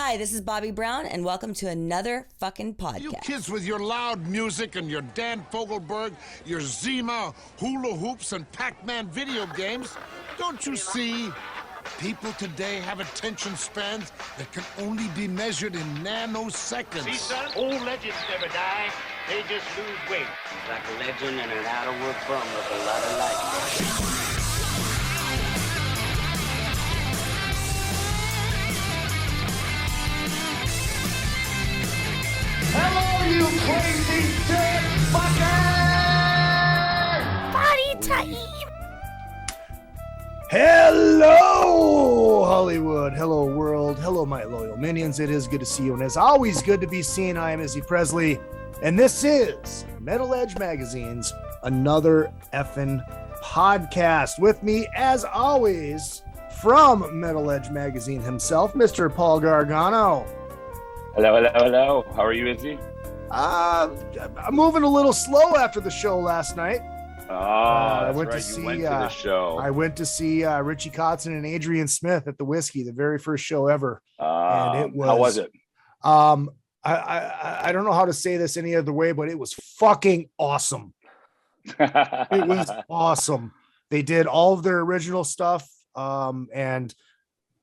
Hi, this is Bobby Brown, and welcome to another fucking podcast. You kids with your loud music and your Dan Fogelberg, your Zima, hula hoops, and Pac-Man video games, don't you see? People today have attention spans that can only be measured in nanoseconds. See, son, old legends never die. They just lose weight. He's like a legend and an out-of-work bum with a lot of life. Hello, you crazy dick fucker! Party time! Hello, Hollywood. Hello, world. Hello, my loyal minions. It is good to see you. And as always, good to be seen. I am Izzy Presley. And this is Metal Edge Magazine's Another Effin' Podcast. With me, as always, from Metal Edge Magazine himself, Mr. Paul Gargano. Hello, hello, hello. How are you, Izzy? I'm moving a little slow after the show last night. I went to the show. I went to see Richie Kotzen and Adrian Smith at the Whiskey, the very first show ever. And it was, how was it? I don't know how to say this any other way, but it was fucking awesome. It was awesome. They did all of their original stuff. And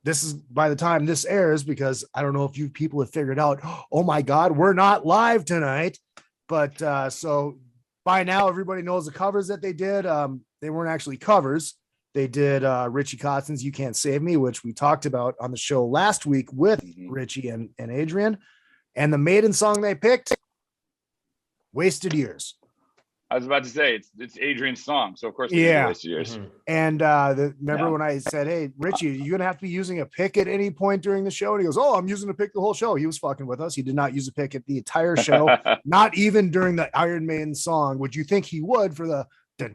this is by the time this airs, because I don't know if you people have figured out, oh my God, we're not live tonight. But so by now, everybody knows the covers that they did. They weren't actually covers. They did Richie Kotzen's You Can't Save Me, which we talked about on the show last week with Richie and Adrian. And the Maiden song they picked, Wasted Years. I was about to say, it's Adrian's song, so of course Wasted Years. Mm-hmm. And remember when I said, hey, Richie, you're going to have to be using a pick at any point during the show? And he goes, oh, I'm using a pick the whole show. He was fucking with us. He did not use a pick at the entire show, not even during the Iron Maiden song. Would you think he would for the, the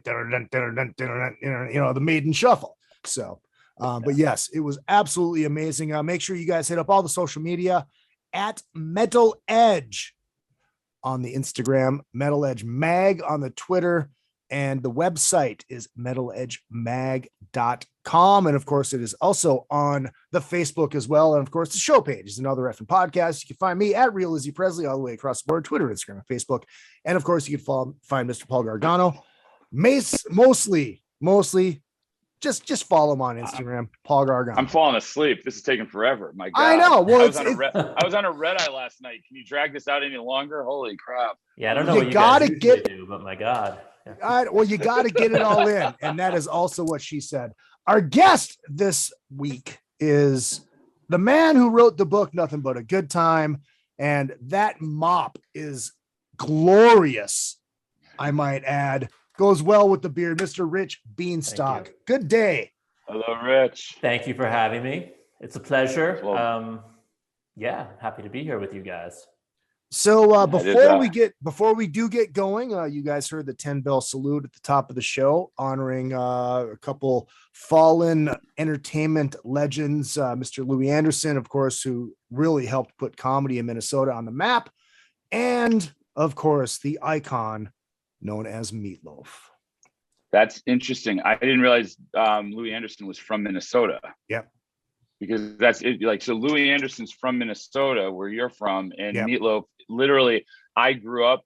Maiden shuffle? So, but yes, it was absolutely amazing. Make sure you guys hit up all the social media at Metal Edge on the Instagram, Metal Edge Mag on the Twitter, and the website is metaledgemag.com. And of course, it is also on the Facebook as well. And of course, the show page is Another Effin' Podcast. You can find me at Real Izzy Presley all the way across the board, Twitter, Instagram, and Facebook. And of course, you can find Mr. Paul Gargano. Mostly, just follow him on Instagram, Paul Gargano. I'm falling asleep. This is taking forever. My God. I know. Well, I was on a red eye last night. Can you drag this out any longer? Holy crap. Yeah, I don't know what you guys usually do, but my God. Yeah. Well, you got to get it all in. And that is also what she said. Our guest this week is the man who wrote the book, Nothing But a Good Time. And that mop is glorious, I might add. Goes well with the beard, Mr. Rich Bienstock. Good day. Hello, Rich. Thank you for having me. It's a pleasure. Happy to be here with you guys. So before we do get going, you guys heard the 10 bell salute at the top of the show, honoring a couple fallen entertainment legends, Mr. Louis Anderson, of course, who really helped put comedy in Minnesota on the map, and of course the icon known as Meatloaf. That's interesting. I didn't realize Louis Anderson was from Minnesota. Yep. Because that's it. Like, so Louis Anderson's from Minnesota, where you're from, and Yep. Meatloaf, literally, I grew up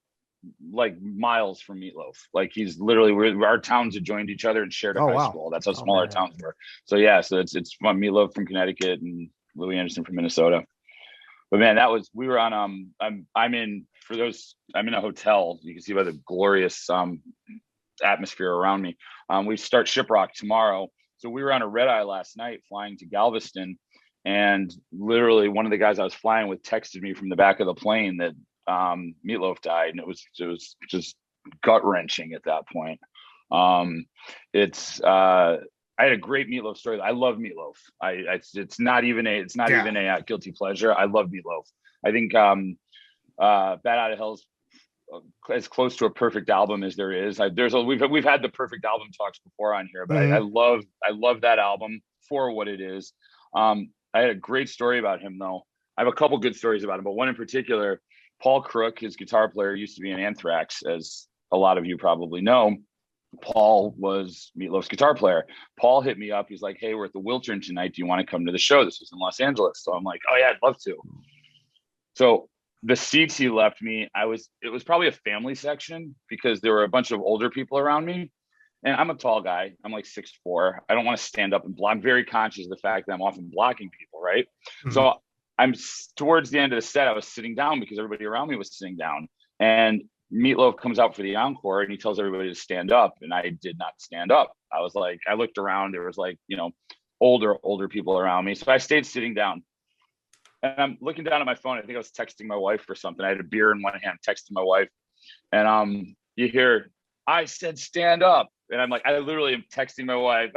like miles from Meatloaf. Like, he's literally, our towns had joined each other and shared a high school. That's how small our towns were. So yeah, so it's fun. Meatloaf from Connecticut and Louis Anderson from Minnesota. But man, we were on, I'm in a hotel. You can see by the glorious atmosphere around me. We start Shiprock tomorrow. So we were on a red eye last night flying to Galveston, and literally one of the guys I was flying with texted me from the back of the plane that Meatloaf died, and it was just gut wrenching at that point. I had a great Meatloaf story. I love Meatloaf. It's not even a guilty pleasure. I love Meatloaf. I think Bat Out of Hell's as close to a perfect album as there is. We've had the perfect album talks before on here, but I love that album for what it is. I had a great story about him though. I have a couple good stories about him, but one in particular, Paul Crook, his guitar player, used to be in Anthrax, as a lot of you probably know. Paul was Meatloaf's guitar player. Paul hit me up. He's like, hey, we're at the Wiltern tonight. Do you want to come to the show? This was in Los Angeles. So I'm like, oh yeah, I'd love to. So the seats he left me, it was probably a family section because there were a bunch of older people around me. And I'm a tall guy. I'm like 6'4". I don't want to stand up and block. I'm very conscious of the fact that I'm often blocking people, right? Mm-hmm. So I'm towards the end of the set, I was sitting down because everybody around me was sitting down. And Meatloaf comes out for the encore and he tells everybody to stand up. And I did not stand up. I was like, I looked around, there was like, older people around me. So I stayed sitting down and I'm looking down at my phone. I think I was texting my wife or something. I had a beer in one hand, texting my wife. And you hear, I said, stand up. And I'm like, I literally am texting my wife.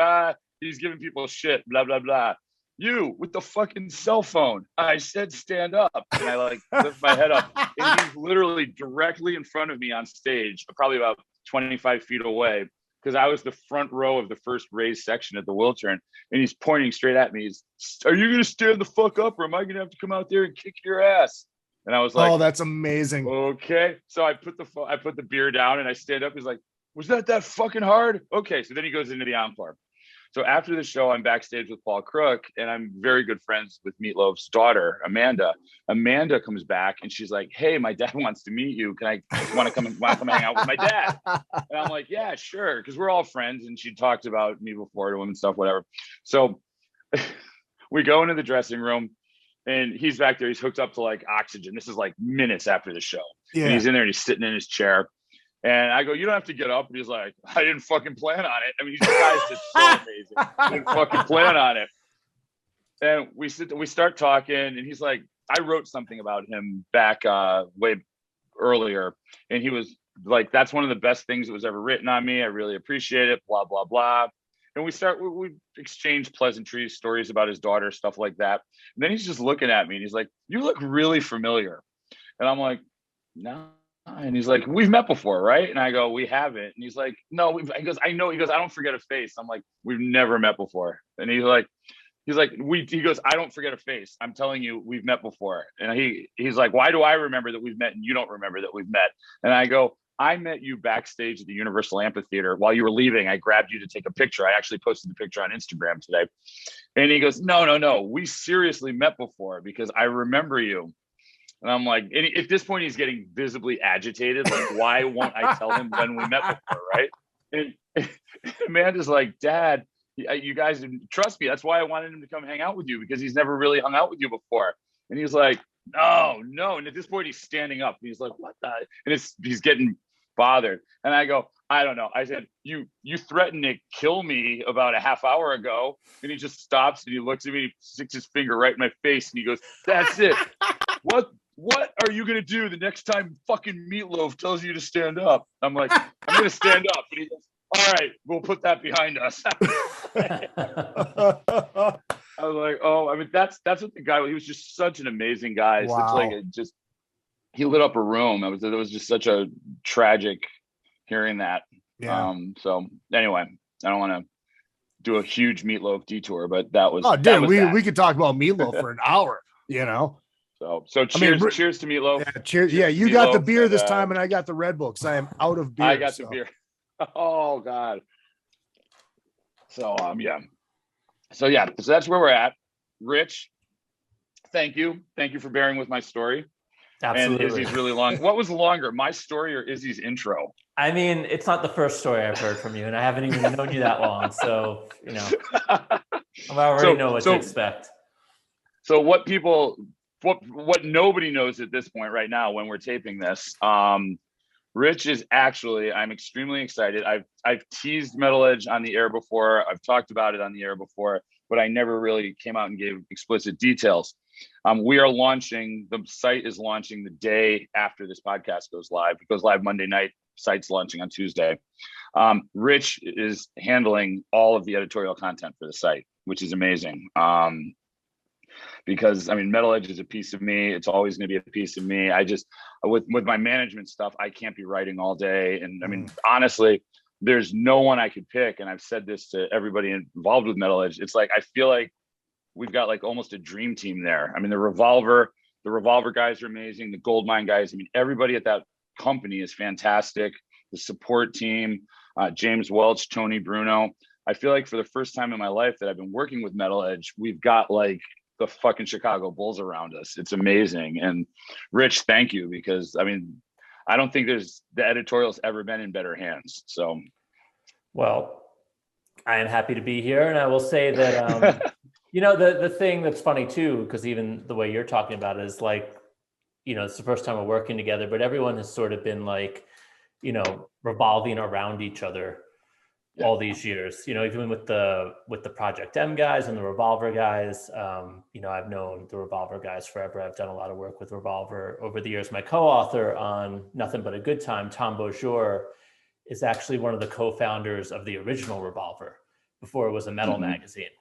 He's giving people shit, blah, blah, blah. You with the fucking cell phone. I said, stand up. And I like lift my head up. And he's literally directly in front of me on stage, probably about 25 feet away, because I was the front row of the first raised section at the Wiltern. And he's pointing straight at me. Are you going to stand the fuck up or am I going to have to come out there and kick your ass? And I was like, oh, that's amazing. Okay. So I put the beer down and I stand up. He's like, was that fucking hard? Okay. So then he goes into the encore. So after the show, I'm backstage with Paul Crook and I'm very good friends with Meatloaf's daughter, Amanda. Amanda comes back and she's like, hey, my dad wants to meet you. Want to come hang out with my dad? And I'm like, yeah, sure. Cause we're all friends. And she talked about me before to him and stuff, whatever. So we go into the dressing room and he's back there. He's hooked up to like oxygen. This is like minutes after the show. Yeah. And he's in there and he's sitting in his chair. And I go, you don't have to get up. And he's like, I didn't fucking plan on it. I mean, these guys just so amazing. I didn't fucking plan on it. And we start talking and he's like, I wrote something about him back way earlier. And he was like, that's one of the best things that was ever written on me. I really appreciate it, blah, blah, blah. And we exchange pleasantries, stories about his daughter, stuff like that. And then he's just looking at me and he's like, you look really familiar. And I'm like, no. And he's like, we've met before, right? And I go, we haven't. And he's like, no. He goes, I know. He goes, I don't forget a face. I'm like, we've never met before. And he goes, I don't forget a face. I'm telling you, we've met before. And he's like, why do I remember that we've met and you don't remember that we've met? And I go, I met you backstage at the Universal Amphitheater. While you were leaving, I grabbed you to take a picture. I actually posted the picture on Instagram today. And he goes, no. We seriously met before because I remember you. And I'm like, and at this point, he's getting visibly agitated. Like, why won't I tell him when we met before, right? And Amanda's like, Dad, you guys didn't trust me. That's why I wanted him to come hang out with you because he's never really hung out with you before. And he's like, no. And at this point, he's standing up. And he's like, what the? And he's getting bothered. And I go, I don't know. I said, you threatened to kill me about a half hour ago. And he just stops and he looks at me and he sticks his finger right in my face. And he goes, that's it. What are you going to do the next time fucking Meatloaf tells you to stand up? I'm like, I'm going to stand up. And he goes, all right, we'll put that behind us. I was like, oh, I mean, that's what the guy, he was just such an amazing guy. Wow. Such he lit up a room. It was just such a tragic hearing that. Yeah. So anyway, I don't want to do a huge Meatloaf detour, but that was, we could talk about Meatloaf for an hour, So cheers to Meatloaf. Yeah, cheers. Yeah, you got the beer this time, and I got the Red Bull because I am out of beer. I got the beer. Oh God. So So that's where we're at. Rich, thank you for bearing with my story. Absolutely. And Izzy's really long. What was longer, my story or Izzy's intro? I mean, it's not the first story I've heard from you, and I haven't even known you that long. So I already know what to expect. So what nobody knows at this point right now when we're taping this, Rich is actually, I'm extremely excited. I've teased Metal Edge on the air before. I've talked about it on the air before, but I never really came out and gave explicit details. We are launching, the site is launching the day after this podcast goes live. It goes live Monday night, site's launching on Tuesday. Rich is handling all of the editorial content for the site, which is amazing. Because I mean, Metal Edge is a piece of me. It's always going to be a piece of me. I just, with my management stuff, I can't be writing all day. And I mean, honestly, there's no one I could pick. And I've said this to everybody involved with Metal Edge. It's like, I feel like we've got like almost a dream team there. I mean, the Revolver guys are amazing. The Goldmine guys, I mean, everybody at that company is fantastic. The support team, James Welch, Tony Bruno. I feel like for the first time in my life that I've been working with Metal Edge, we've got like the fucking Chicago Bulls around us. It's amazing. And Rich, thank you, because I mean, I don't think the editorial's ever been in better hands. So, well, I am happy to be here, and I will say that the thing that's funny too, because even the way you're talking about it is like, it's the first time we're working together, but everyone has sort of been like, revolving around each other all these years, even with the Project M guys and the Revolver guys. I've known the Revolver guys forever. I've done a lot of work with Revolver over the years. My co-author on Nothing But a Good Time, Tom Beaujour, is actually one of the co-founders of the original Revolver before it was a metal magazine.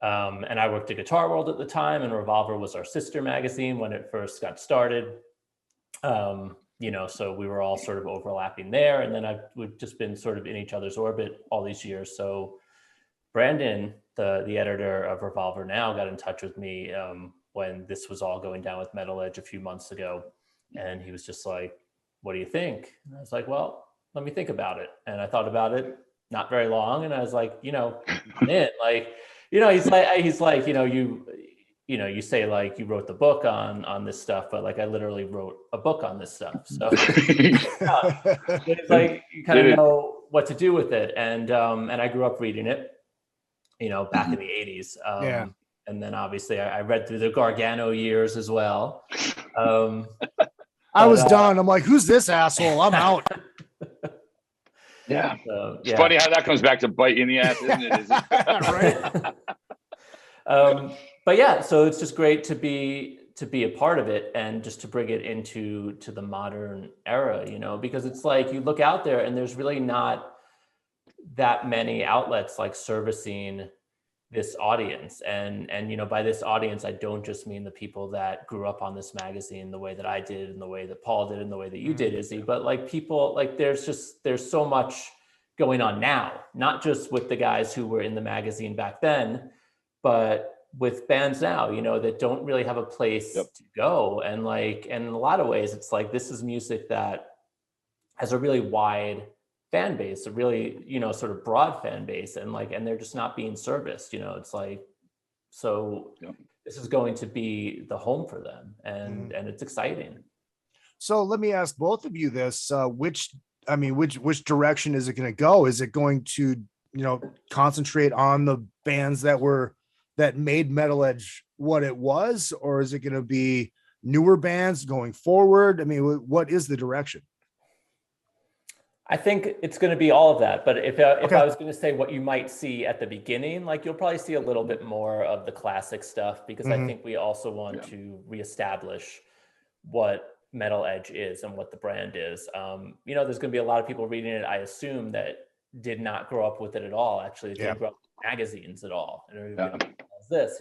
And I worked at Guitar World at the time, and Revolver was our sister magazine when it first got started. So we were all sort of overlapping there. And then we've just been sort of in each other's orbit all these years. So Brandon, the editor of Revolver now, got in touch with me when this was all going down with Metal Edge a few months ago. And he was just like, what do you think? And I was like, well, let me think about it. And I thought about it not very long. And I was like, I'm in. Like, he's like, you say like you wrote the book on this stuff, but like I literally wrote a book on this stuff. So it's like you kind of know what to do with it. And I grew up reading it, back in the 80s. And then obviously I read through the Gargano years as well. I was done. I'm like, who's this asshole? I'm out. Yeah. It's funny how that comes back to bite you in the ass, isn't it? Right. But yeah, so it's just great to be a part of it and just to bring it into the modern era, because it's like you look out there and there's really not that many outlets like servicing this audience. And by this audience, I don't just mean the people that grew up on this magazine the way that I did and the way that Paul did and the way that you did, Izzy, but like people, like there's so much going on now, not just with the guys who were in the magazine back then, but with bands now, that don't really have a place to go. And like, and in a lot of ways, it's like, this is music that has a really wide fan base, a really, sort of broad fan base. And like, and they're just not being serviced, it's like, so this is going to be the home for them. And it's exciting. So let me ask both of you this, which direction is it going to go? Is it going to, concentrate on the bands that made Metal Edge what it was, or is it going to be newer bands going forward? I mean, what is the direction? I think it's going to be all of that. But if I was going to say what you might see at the beginning, like you'll probably see a little bit more of the classic stuff, because I think we also want to reestablish what Metal Edge is and what the brand is. There's going to be a lot of people reading it, I assume, that did not grow up with it at all. Actually, didn't grow up with magazines at all. And this,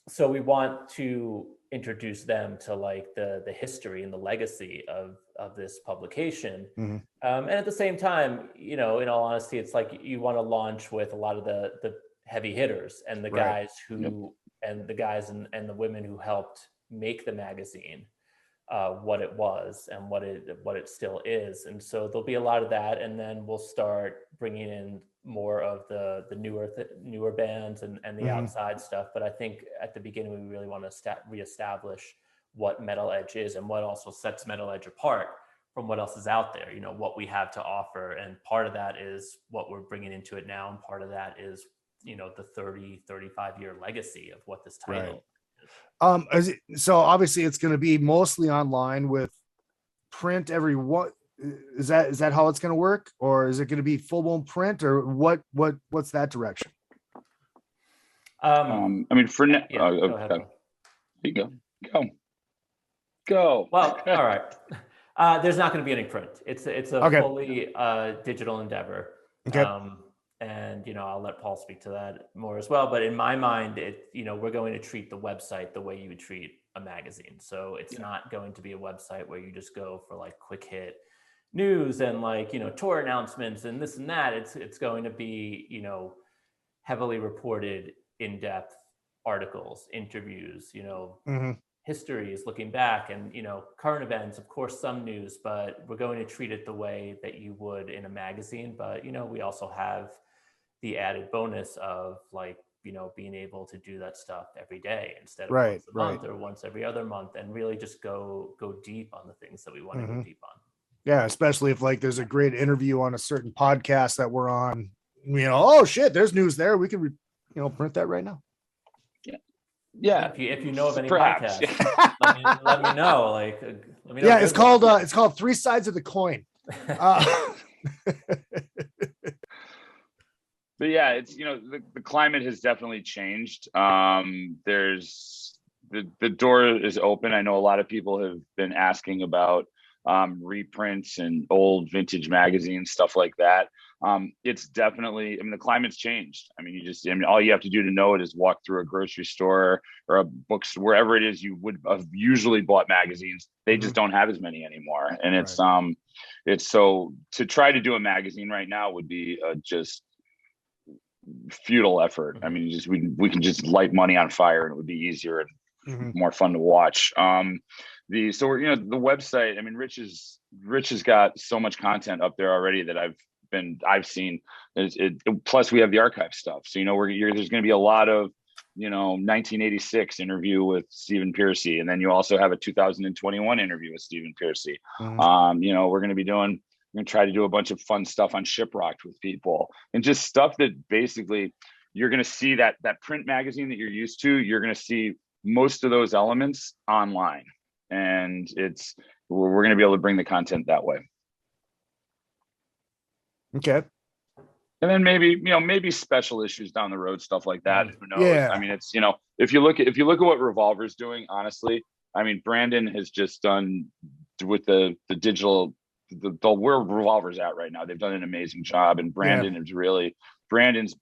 so we want to introduce them to like the history and the legacy of this publication. And at the same time, in all honesty, it's like you want to launch with a lot of the heavy hitters and the guys who and the guys and the women who helped make the magazine what it was and what it still is. And so there'll be a lot of that, and then we'll start bringing in more of the newer bands and the outside stuff. But I think at the beginning we really want to reestablish what Metal Edge is and what also sets Metal Edge apart from what else is out there, what we have to offer. And part of that is what we're bringing into it now, and part of that is the 35 year legacy of what this title is. So obviously it's going to be mostly online with print is that how it's going to work, or is it going to be full-blown print, or what's that direction? For now, go you go. Well, all right. There's not going to be any print. It's a fully digital endeavor. Okay. And I'll let Paul speak to that more as well. But in my mind, we're going to treat the website the way you would treat a magazine. So it's not going to be a website where you just go for like quick hit news and like tour announcements and this and that. It's going to be heavily reported, in-depth articles, interviews, histories, looking back, and current events, of course, some news, but we're going to treat it the way that you would in a magazine. But we also have the added bonus of being able to do that stuff every day instead of once a month or once every other month, and really just go deep on the things that we want to go deep on. Yeah, especially if there's a great interview on a certain podcast that we're on, oh shit, there's news there. We can print that right now. Yeah. If you know of any Perhaps. podcasts, let me know. Let me know. Yeah, it's called Three Sides of the Coin. But yeah, it's the climate has definitely changed. There's the door is open. I know a lot of people have been asking about reprints and old vintage magazines, stuff like that. It's definitely, the climate's changed. All you have to do to know it is walk through a grocery store or a bookstore, wherever it is you would have usually bought magazines. They just don't have as many anymore. And it's so to try to do a magazine right now would be just futile effort. We can just light money on fire and it would be easier and more fun to watch. The website, Rich has got so much content up there already that I've seen. Plus we have the archive stuff. So there's going to be a lot of 1986 interview with Stephen Piercy, and then you also have a 2021 interview with Stephen Piercy. We're going to try to do a bunch of fun stuff on Shiprocked with people, and just stuff that basically you're going to see that print magazine that you're used to. You're going to see most of those elements online, and we're going to be able to bring the content that way. Okay. And then maybe special issues down the road, stuff like that. Who knows? Yeah. It's if you look at what Revolver's doing, honestly, Brandon has just done with the digital, where Revolver's at right now. They've done an amazing job, and Brandon's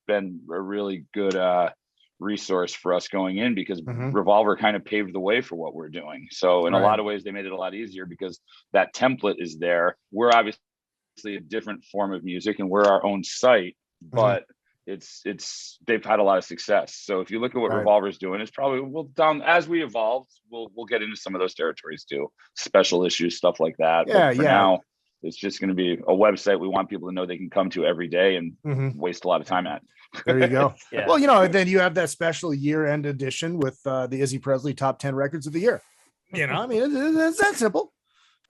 been a really good resource for us going in, because Revolver kind of paved the way for what we're doing. So in a lot of ways, they made it a lot easier because that template is there. We're obviously a different form of music, and we're our own site, but they've had a lot of success. So if you look at what Revolver's doing, it's probably as we evolve, we'll get into some of those territories too, special issues, stuff like that. But for now, it's just going to be a website we want people to know they can come to every day and waste a lot of time at. There you go. Well, and then you have that special year-end edition with the Izzy Presley top 10 records of the year. It's that simple.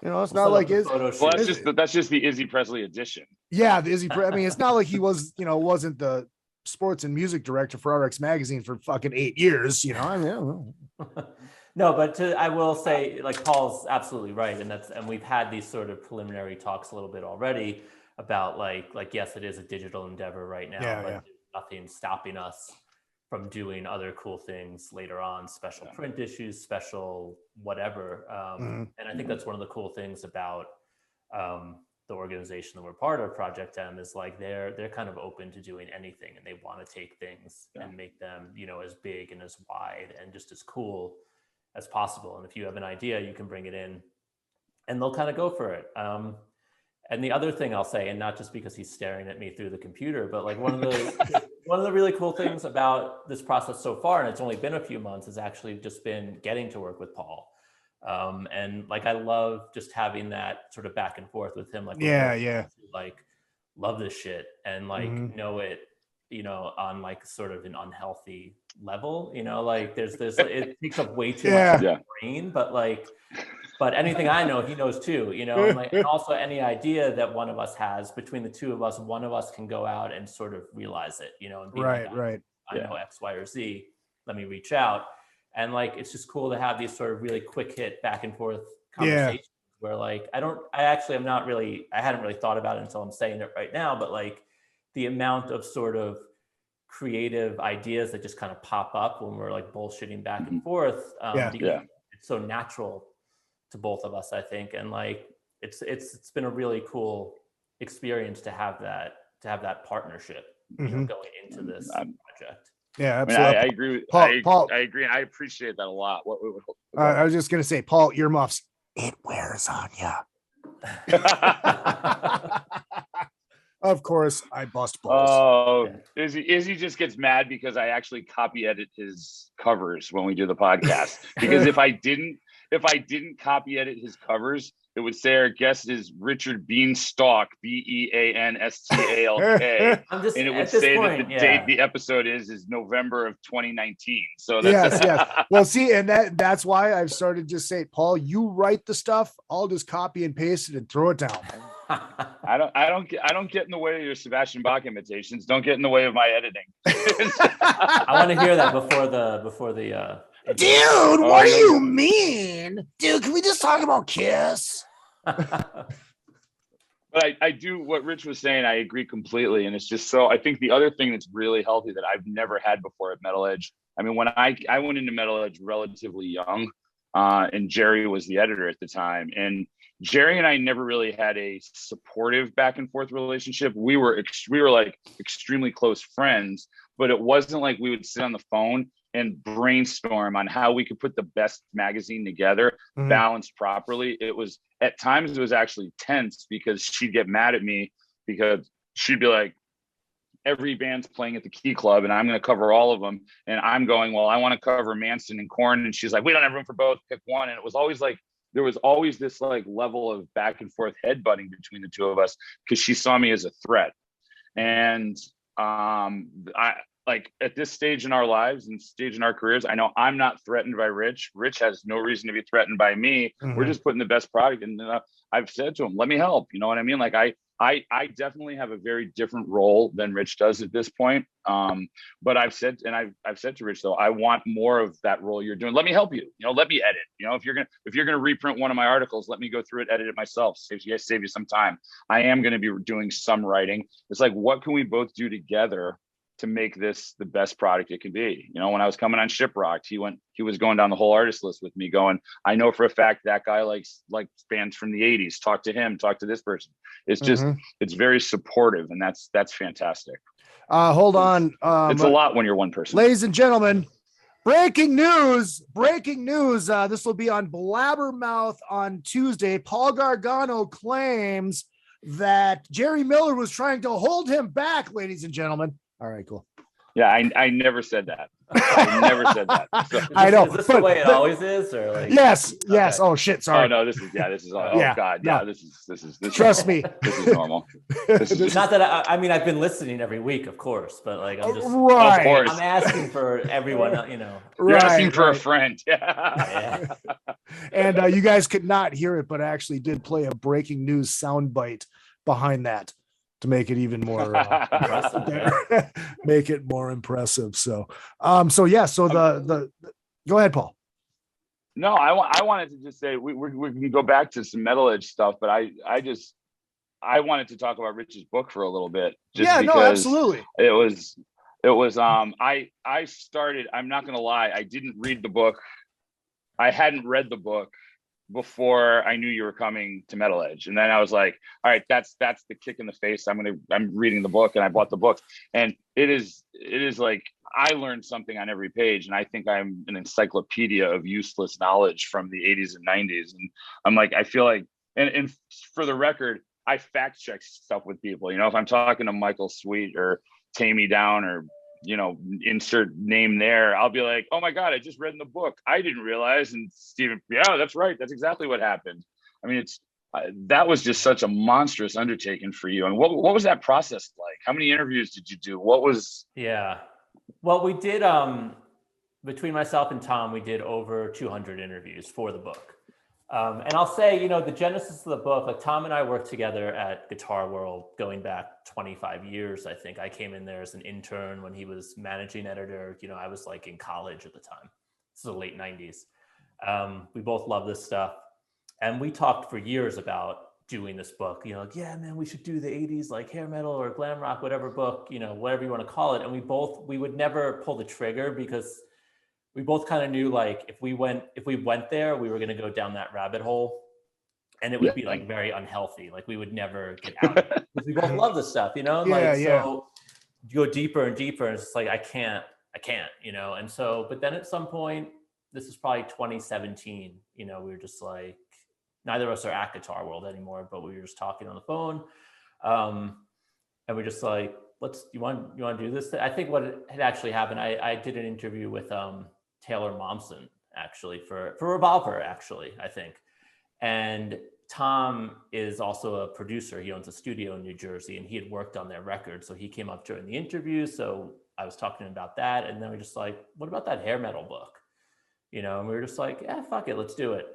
It's not like that's just the Izzy Presley edition. Yeah, the Izzy. It's not like he was, wasn't the sports and music director for RX Magazine for fucking 8 years. No, but I will say, Paul's absolutely right, and we've had these sort of preliminary talks a little bit already about yes, it is a digital endeavor right now, but there's nothing stopping us from doing other cool things later on, special print issues, special whatever. And I think that's one of the cool things about the organization that we're part of, Project M, is they're kind of open to doing anything, and they want to take things and make them, as big and as wide and just as cool as possible. And if you have an idea, you can bring it in and they'll kind of go for it. And the other thing I'll say, and not just because he's staring at me through the computer, but one of the really cool things about this process so far, and it's only been a few months, has actually just been getting to work with Paul. And I love just having that sort of back and forth with him. Love this shit and know it, on sort of an unhealthy level, there's it takes up way too much of the brain, but anything I know, he knows too, and also any idea that one of us has, between the two of us, one of us can go out and sort of realize it, and be I know X, Y, or Z, let me reach out. And it's just cool to have these sort of really quick hit back and forth conversations where I hadn't really thought about it until I'm saying it right now, but the amount of sort of creative ideas that just kind of pop up when we're bullshitting back and forth, because it's so natural to both of us, I think. And it's been a really cool experience to have that partnership going into this project. Yeah, absolutely. I agree. Paul, I agree. And I appreciate that a lot. I was just going to say, Paul, earmuffs, it wears on you. Of course, I bust balls. Oh, Izzy just gets mad because I actually copy edit his covers when we do the podcast. Because if I didn't copy edit his covers, it would say our guest is Richard Bienstock, Beanstalk, and it would say that the date the episode is November of 2019. So that's yes. Well, see, and that's why I've started just say, Paul, you write the stuff. I'll just copy and paste it and throw it down. I don't get in the way of your Sebastian Bach imitations. Don't get in the way of my editing. I want to hear that before the dude, what do you mean? Dude, can we just talk about Kiss? But I do what Rich was saying. I agree completely. And it's just so, I think the other thing that's really healthy that I've never had before at Metal Edge, I mean, when I went into Metal Edge relatively young, and Jerry was the editor at the time, and Jerry and I never really had a supportive back and forth relationship. We were like extremely close friends, but it wasn't like we would sit on the phone and brainstorm on how we could put the best magazine together, balanced properly. At times it was actually tense because she'd get mad at me because she'd be like, every band's playing at the Key Club and I'm going to cover all of them. And I'm going, well, I want to cover Manson and Korn. And she's like, we don't have room for both, pick one. And it was always like, there was always this like level of back and forth headbutting between the two of us because she saw me as a threat. And I like at this stage in our lives and stage in our careers, I know I'm not threatened by Rich. Rich has no reason to be threatened by me. We're just putting the best product. And I've said to him, let me help. You know what I mean? Like I definitely have a very different role than Rich does at this point. But I've said to Rich though, I want more of that role you're doing. Let me help you. You know, let me edit. You know, if you're gonna reprint one of my articles, let me go through it, edit it myself. Save you some time. I am gonna be doing some writing. It's like, what can we both do together to make this the best product it can be? You know, when I was coming on Shiprocked, he was going down the whole artist list with me going, I know for a fact that guy likes bands from the 80s. Talk to him, talk to this person. It's just, it's very supportive, and that's fantastic. Hold on. It's a lot when you're one person. Ladies and gentlemen, breaking news. This will be on Blabbermouth on Tuesday. Paul Gargano claims that Jerry Miller was trying to hold him back, ladies and gentlemen. All right, cool. Yeah, I never said that. I never said that. So, I know. Is this the way it always is, or like? Yes. Okay. Oh shit! Sorry. Oh no, this is oh Yeah, god, no. yeah, this is Trust me. This is normal. This is Not that I mean, I've been listening every week, of course, but like I'm just right. Of course. I'm asking for everyone, you know. You're asking for a right. friend. Yeah. And you guys could not hear it, but I actually did play a breaking news soundbite behind that to make it even more make it more impressive. So the go ahead, Paul. No, I wanted to just say we can go back to some Metal Edge stuff, but I wanted to talk about Rich's book for a little bit. Absolutely. It was I started, I'm not gonna lie, I didn't read the book. I hadn't read the book before I knew you were coming to Metal Edge. And then I was like, all right, that's the kick in the face. I'm reading the book, and I bought the book, and it is like, I learned something on every page. And I think I'm an encyclopedia of useless knowledge from the 80s and 90s. And I'm like, I feel like, and for the record, I fact check stuff with people. You know, if I'm talking to Michael Sweet or Tammy Down or, you know, insert name there, I'll be like, oh my God, I just read in the book, I didn't realize. And Steven, yeah, that's right, that's exactly what happened. I mean, it's that was just such a monstrous undertaking for you. And what was that process like? How many interviews did you do? What was? Yeah, well, we did between myself and Tom, we did over 200 interviews for the book. And I'll say, you know, the genesis of the book, like Tom and I worked together at Guitar World going back 25 years. I think I came in there as an intern when he was managing editor. You know, I was like in college at the time. This is the late 90s. We both love this stuff. And we talked for years about doing this book, you know, like, yeah, man, we should do the 80s, like hair metal or glam rock, whatever book, you know, whatever you want to call it. And we would never pull the trigger because we both kind of knew, like, if we went there, we were going to go down that rabbit hole, and it would be like very unhealthy. Like we would never get out of it because we both love this stuff, you know. So you go deeper and deeper, and it's just like I can't, you know. And so, but then at some point, this is probably 2017. You know, we were just like, neither of us are at Guitar World anymore, but we were just talking on the phone. And we're just like, you want to do this? I think what had actually happened, I did an interview with Taylor Momsen actually for Revolver, actually, I think. And Tom is also a producer. He owns a studio in New Jersey, and he had worked on their record. So he came up during the interview. So I was talking to him about that. And then we're just like, what about that hair metal book? You know, and we were just like, yeah, fuck it, let's do it.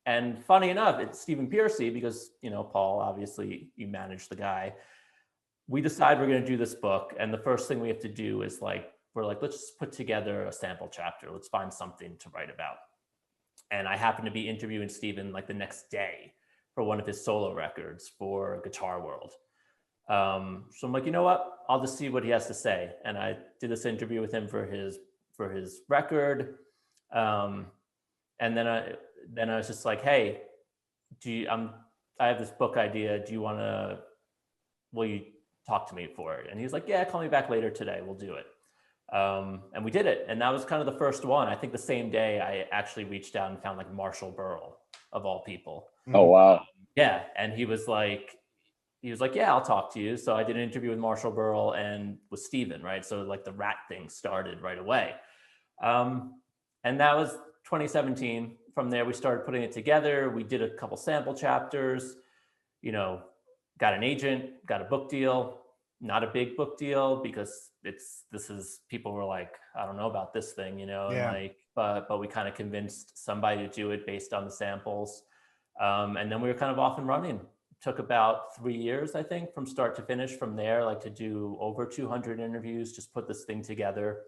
And funny enough, it's Stephen Piercy, because, you know, Paul, obviously you manage the guy. We decide we're going to do this book. And the first thing we have to do is we're like, let's just put together a sample chapter. Let's find something to write about. And I happened to be interviewing Stephen like the next day for one of his solo records for Guitar World. So I'm like, you know what? I'll just see what he has to say. And I did this interview with him for his record. And then I was just like, hey, I have this book idea. Will you talk to me for it? And he's like, yeah, call me back later today. We'll do it. And we did it. And that was kind of the first one. I think the same day I actually reached out and found like Marshall Burl, of all people. Oh, wow. Yeah. And he was like, yeah, I'll talk to you. So I did an interview with Marshall Burl and with Steven, right? So like the rat thing started right away. And that was 2017. From there, we started putting it together. We did a couple sample chapters, you know, got an agent, got a book deal. Not a big book deal, because people were like, I don't know about this thing, you know, and like, but we kind of convinced somebody to do it based on the samples. And then we were kind of off and running. It took about 3 years, I think, from start to finish. From there, like to do over 200 interviews, just put this thing together.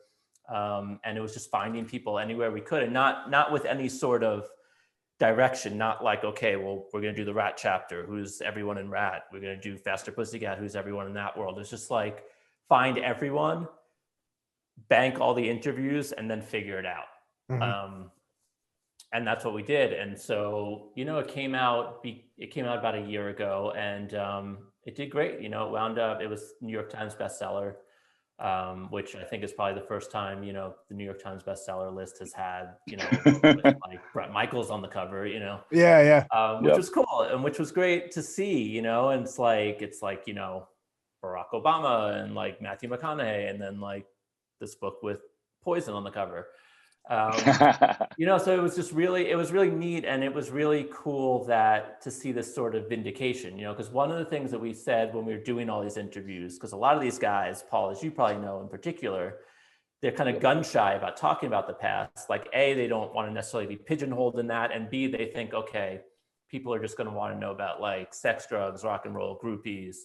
And it was just finding people anywhere we could, and not with any sort of direction, not like, okay, well, we're going to do the Rat chapter. Who's everyone in Rat? We're going to do Faster Pussycat. Who's everyone in that world? It's just like, find everyone, bank all the interviews, and then figure it out. Mm-hmm. And that's what we did. And so, you know, it came out about a year ago, and it did great. You know, it was New York Times bestseller. Which I think is probably the first time, you know, the New York Times bestseller list has had, you know, like Bret Michaels on the cover, you know. Which was cool, and which was great to see, you know. And it's like, you know, Barack Obama and like Matthew McConaughey, and then like this book with Poison on the cover. You know, so it was really neat, and it was really cool to see this sort of vindication, you know, because one of the things that we said when we were doing all these interviews, because a lot of these guys, Paul, as you probably know in particular, they're kind of gun shy about talking about the past. Like, A, they don't want to necessarily be pigeonholed in that, and B, they think, okay, people are just going to want to know about like sex, drugs, rock and roll, groupies,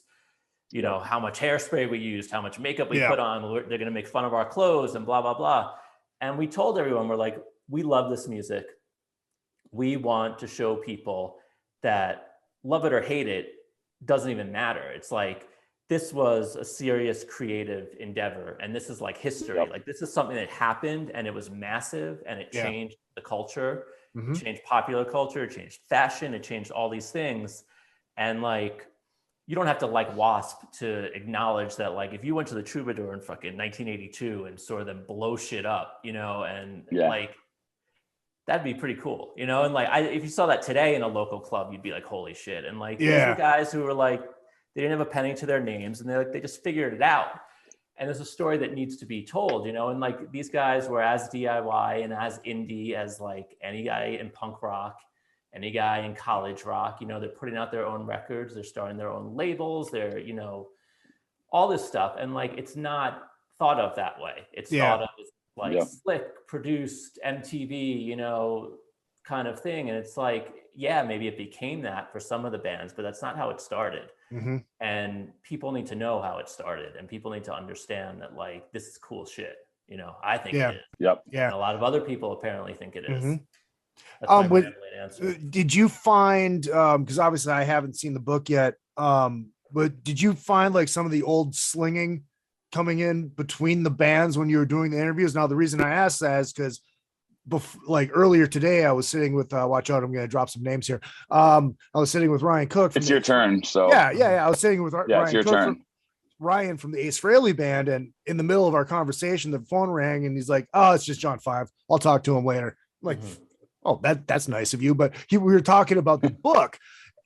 you know, how much hairspray we used, how much makeup we put on, they're going to make fun of our clothes and blah, blah, blah. And we told everyone, we're like, we love this music. We want to show people that love it or hate it doesn't even matter. It's like, this was a serious creative endeavor, and this is like history. Like, this is something that happened, and it was massive, and it changed the culture, it changed popular culture, it changed fashion, it changed all these things. And like, you don't have to like Wasp to acknowledge that, like, if you went to the Troubadour in fucking 1982 and saw them blow shit up, you know, and like, that'd be pretty cool, you know. And like, if you saw that today in a local club, you'd be like, holy shit. And like, these are guys who were like, they didn't have a penny to their names, and they just figured it out. And there's a story that needs to be told, you know. And like, these guys were as DIY and as indie as like any guy in punk rock, any guy in college rock. You know, they're putting out their own records, they're starting their own labels, they're, you know, all this stuff. And like, it's not thought of that way. It's thought of as like slick, produced, MTV, you know, kind of thing. And it's like, yeah, maybe it became that for some of the bands, but that's not how it started. And people need to know how it started, and people need to understand that like, this is cool shit. You know, I think it is. And a lot of other people apparently think it is. That's my answer. Did you find, because obviously I haven't seen the book yet, but did you find like some of the old slinging coming in between the bands when you were doing the interviews? Now, the reason I asked that is because like earlier today, I was sitting with, watch out, I'm going to drop some names here. I was sitting with Ryan Cook. It's your turn. So yeah. I was sitting with Ryan it's your Cook turn. Ryan from the Ace Frehley band. And in the middle of our conversation, the phone rang, and he's like, oh, it's just John 5. I'll talk to him later. I'm like, oh, that's nice of you. But we were talking about the book,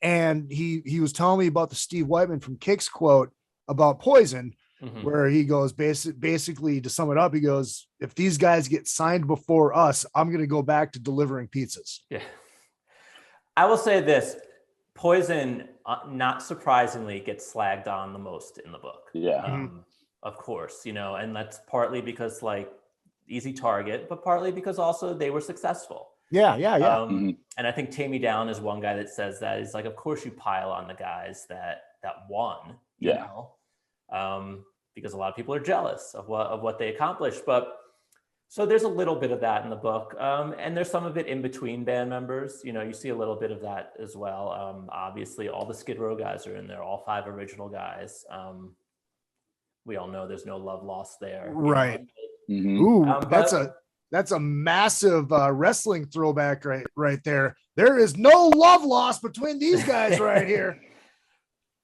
And he was telling me about the Steve Whiteman from Kicks quote about Poison, where he goes, basically, to sum it up, he goes, if these guys get signed before us, I'm going to go back to delivering pizzas. Yeah. I will say this, Poison, not surprisingly, gets slagged on the most in the book. Yeah. Of course, and that's partly because like easy target, but partly because also they were successful. Yeah. And I think Tammy Down is one guy that says that. He's like, of course you pile on the guys that won, you know, because a lot of people are jealous of what they accomplished. But so there's a little bit of that in the book. And there's some of it in between band members. You see a little bit of that as well. Obviously, all the Skid Row guys are in there, all 5 original guys. We all know there's no love lost there. Right. Ooh, that's a massive wrestling throwback right there. There is no love lost between these guys right here.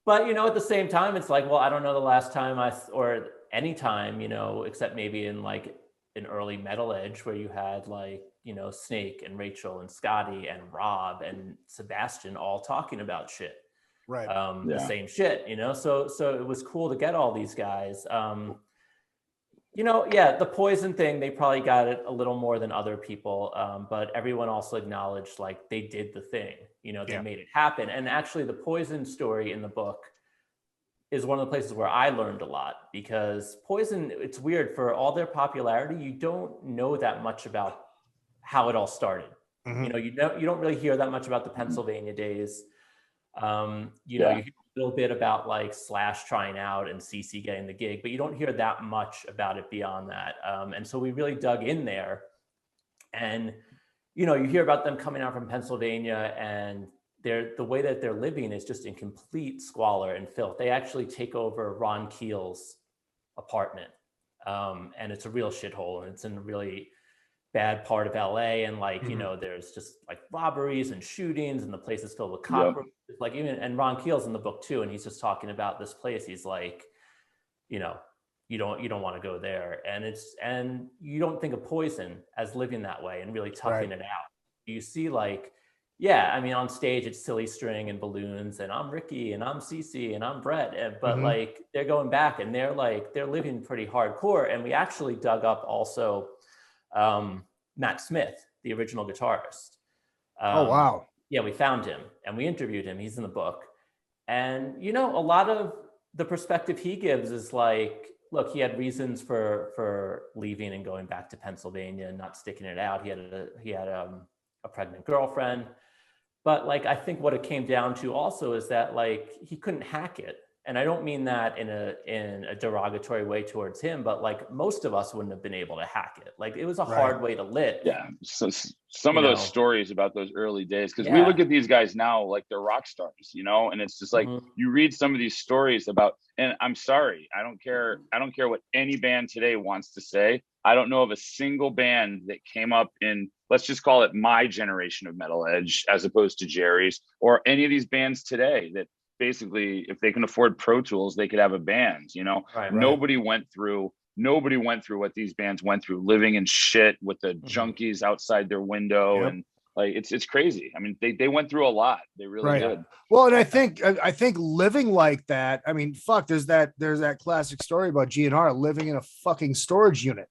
But, at the same time, it's like, well, I don't know the last time or any time, except maybe in like an early Metal Edge where you had like, Snake and Rachel and Scotty and Rob and Sebastian all talking about shit. Right. The same shit, so it was cool to get all these guys. The Poison thing, they probably got it a little more than other people, but everyone also acknowledged like they did the thing, they made it happen. And actually the Poison story in the book is one of the places where I learned a lot, because Poison, it's weird, for all their popularity, you don't know that much about how it all started. You don't really hear that much about the Pennsylvania days. You hear a little bit about like Slash trying out and CC getting the gig, but you don't hear that much about it beyond that. And so we really dug in there, and you hear about them coming out from Pennsylvania, and the way that they're living is just in complete squalor and filth. They actually take over Ron Keel's apartment, and it's a real shithole, and it's in a really bad part of LA, and like there's just like robberies and shootings, and the place is filled with cockroaches. Like and Ron Keel's in the book too, and he's just talking about this place. He's like, you don't want to go there, and you don't think of Poison as living that way and really toughing it out. You see like, on stage it's Silly String and balloons, and I'm Ricky and I'm Cece and I'm Brett, but like they're going back and they're living pretty hardcore. And we actually dug up also Matt Smith, the original guitarist. Oh, wow. Yeah, we found him and we interviewed him. He's in the book. And, a lot of the perspective he gives is like, look, he had reasons for leaving and going back to Pennsylvania and not sticking it out. He had a pregnant girlfriend. But like, I think what it came down to also is that like, he couldn't hack it. And I don't mean that in a derogatory way towards him, but like most of us wouldn't have been able to hack it. Like it was a hard way to live. Yeah. So some of those stories about those early days, because we look at these guys now like they're rock stars, and it's just like you read some of these stories about, and I'm sorry, I don't care what any band today wants to say. I don't know of a single band that came up in, let's just call it my generation of Metal Edge, as opposed to Jerry's, or any of these bands today that basically, if they can afford Pro Tools, they could have a band. Nobody went through what these bands went through, living in shit with the junkies outside their window. And like it's crazy. I mean, they went through a lot. They really did. Well, and I think living like that, fuck, there's that classic story about GNR living in a fucking storage unit.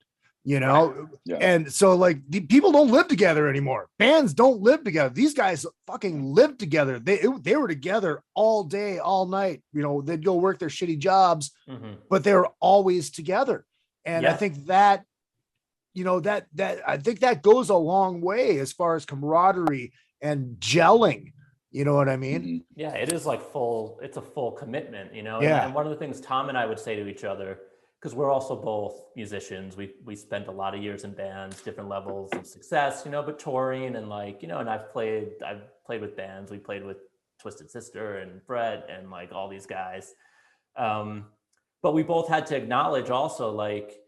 And so like the people don't live together anymore. Bands don't live together. These guys fucking live together. They were together all day, all night. They'd go work their shitty jobs, but they were always together. And I think that, I think that goes a long way as far as camaraderie and gelling. You know what I mean? Yeah, it is like it's a full commitment, Yeah. And one of the things Tom and I would say to each other, because we're also both musicians, we spent a lot of years in bands, different levels of success, but touring and like, and I've played with bands. We played with Twisted Sister and Brett and like all these guys. But we both had to acknowledge also, like,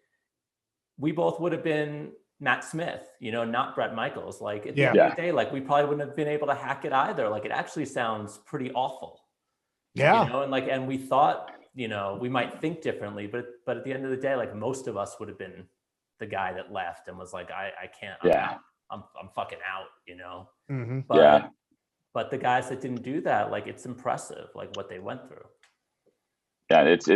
we both would have been Matt Smith, not Brett Michaels. Like at the end of the day, like we probably wouldn't have been able to hack it either. Like it actually sounds pretty awful. Yeah. And we thought, we might think differently, but at the end of the day, like most of us would have been the guy that left and was like, I can't, I'm fucking out, But But the guys that didn't do that, like, it's impressive, like what they went through. Yeah, it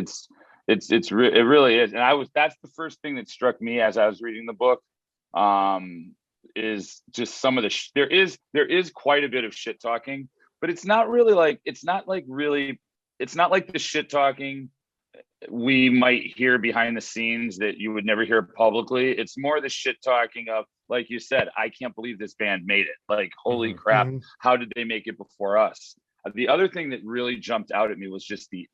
really is. And that's the first thing that struck me as I was reading the book. Is just some of the there is quite a bit of shit talking, but it's not like the shit talking we might hear behind the scenes that you would never hear publicly. It's more the shit talking of, like you said, I can't believe this band made it. Like, holy crap, how did they make it before us? The other thing that really jumped out at me was just the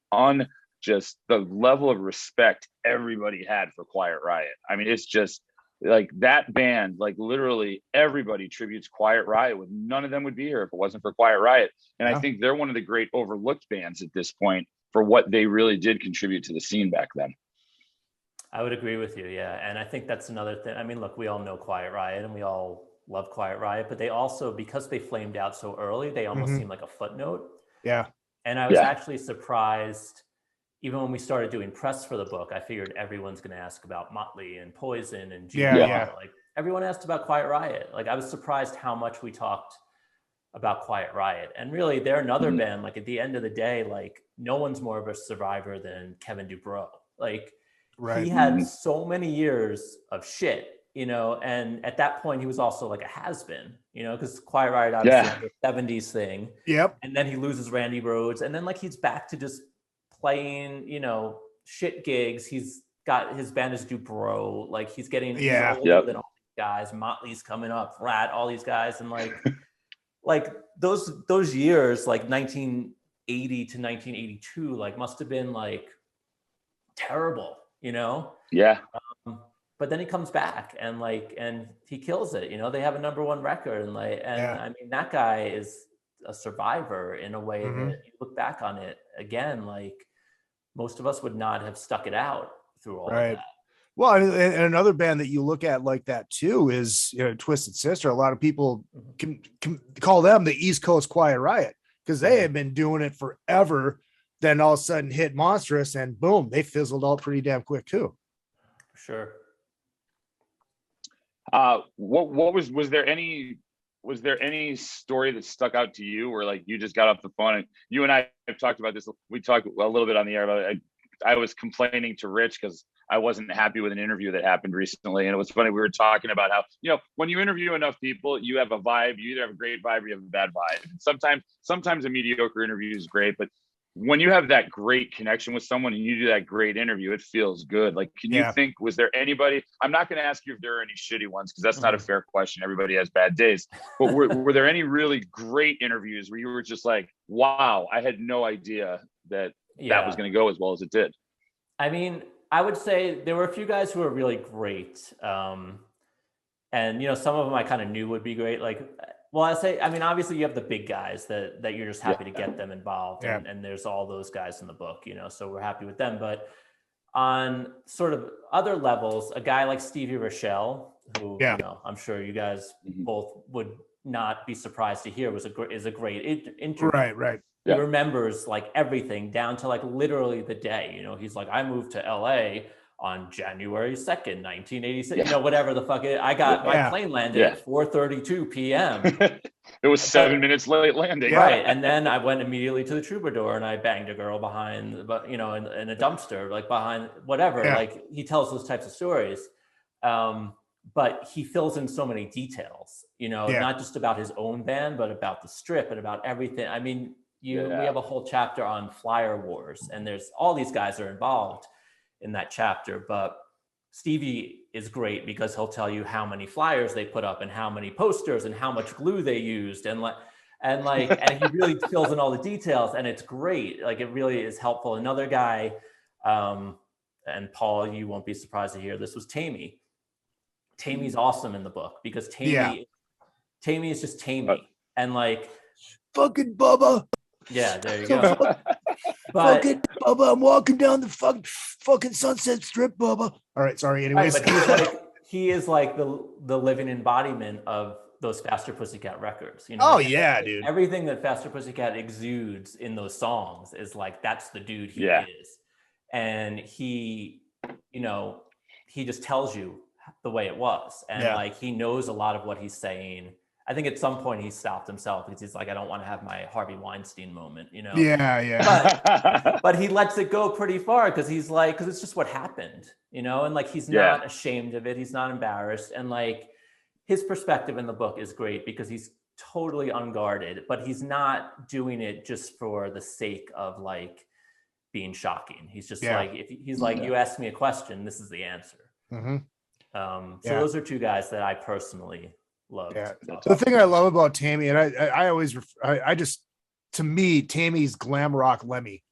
level of respect everybody had for Quiet Riot. I mean, it's just like that band, like literally everybody tributes Quiet Riot. With none of them would be here if it wasn't for Quiet Riot. And I think they're one of the great overlooked bands at this point for what they really did contribute to the scene back then. I would agree with you. Yeah. And I think that's another thing. I mean, look, we all know Quiet Riot and we all love Quiet Riot, but they also, because they flamed out so early, they almost seem like a footnote. Yeah. And I was actually surprised, even when we started doing press for the book, I figured everyone's going to ask about Motley and Poison and GR. Like, everyone asked about Quiet Riot. Like, I was surprised how much we talked about Quiet Riot. And really, they're another band. Like, at the end of the day, like, no one's more of a survivor than Kevin Dubrow. Like, he had so many years of shit, you know, and at that point he was also like a has-been, you know, because Quiet Riot obviously had the 70s thing. Yep. And then he loses Randy Rhoads, and then like he's back to just playing, you know, shit gigs. He's got his band is Dubrow, like he's getting he's older than all these guys. Motley's coming up, Rat, all these guys, and like like those years, like 1980 to 1982, like must have been like terrible, you know? Yeah. But then he comes back and he kills it, you know. They have a #1 record, and I mean, that guy is a survivor in a way that you look back on it again, like most of us would not have stuck it out through all of that. Well, and another band that you look at like that too is, you know, Twisted Sister. A lot of people can call them the East Coast Quiet Riot because they had been doing it forever. Then all of a sudden hit Monstrous, and boom, they fizzled out pretty damn quick too. Sure. Was there any story that stuck out to you where like you just got off the phone, and you and I have talked about this? We talked a little bit on the air about it. I was complaining to Rich because I wasn't happy with an interview that happened recently. And it was funny. We were talking about how, you know, when you interview enough people, you have a vibe. You either have a great vibe or you have a bad vibe. Sometimes a mediocre interview is great, but when you have that great connection with someone and you do that great interview, it feels good. Like, can you think, was there anybody, I'm not going to ask you if there are any shitty ones, because that's not a fair question. Everybody has bad days. But were there any really great interviews where you were just like, wow, I had no idea that that was going to go as well as it did? I mean, I would say there were a few guys who were really great. And, you know, some of them I kind of knew would be great. Like, well, I mean, obviously you have the big guys that you're just happy to get them involved. And there's all those guys in the book, you know, so we're happy with them. But on sort of other levels, a guy like Stevie Rochelle, who, you know, I'm sure you guys both would not be surprised to hear is a great interview. Right. He remembers like everything down to like literally the day, you know. He's like, I moved to LA on January 2nd, 1986, you know, whatever the fuck I got my plane landed at 4:32 p.m. It was 7 minutes late landing. Right. And then I went immediately to the Troubadour and I banged a girl behind, you know, in a dumpster, like behind whatever. Like, he tells those types of stories. But he fills in so many details, you know, not just about his own band, but about the Strip and about everything. I mean, we have a whole chapter on Flyer Wars, and there's all these guys are involved in that chapter. But Stevie is great because he'll tell you how many flyers they put up and how many posters and how much glue they used, and he really fills in all the details, and it's great. Like, it really is helpful. Another guy, and Paul, you won't be surprised to hear this, was Tammy. Tammy's awesome in the book because Tammy is just Tammy, and like fucking Bubba. Yeah, there you go. But fucking Bubba, I'm walking down the fucking Sunset Strip, Bubba. All right, sorry. Anyways, but he is like the living embodiment of those Faster Pussycat records. You know, dude. Everything that Faster Pussycat exudes in those songs is like, that's the dude he is, and he, you know, he just tells you the way it was, and like he knows a lot of what he's saying I think at some point he stopped himself because he's like, I don't want to have my Harvey Weinstein moment, you know? Yeah. But he lets it go pretty far because he's like, because it's just what happened, you know? And like, he's not ashamed of it. He's not embarrassed. And like, his perspective in the book is great because he's totally unguarded, but he's not doing it just for the sake of like being shocking. He's just like, if he's like, you ask me a question, this is the answer. So those are two guys that I personally love. Yeah. The thing I love about Tammy, and I always, I just, to me, Tammy's glam rock Lemmy.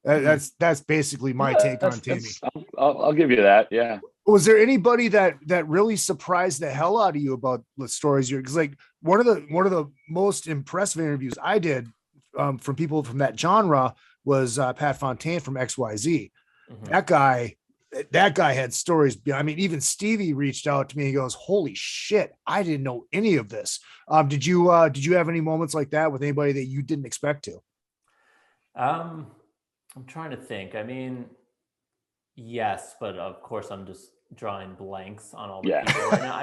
That's basically my take on Tammy. I'll give you that. Yeah. Was there anybody that really surprised the hell out of you about the stories? Because like one of the most impressive interviews I did from people from that genre was Pat Fontaine from XYZ. That guy had stories. I mean, even Stevie reached out to me and goes, "Holy shit, I didn't know any of this." Did you have any moments like that with anybody that you didn't expect to? I'm trying to think. I mean, yes, but of course I'm just drawing blanks on all the people right now.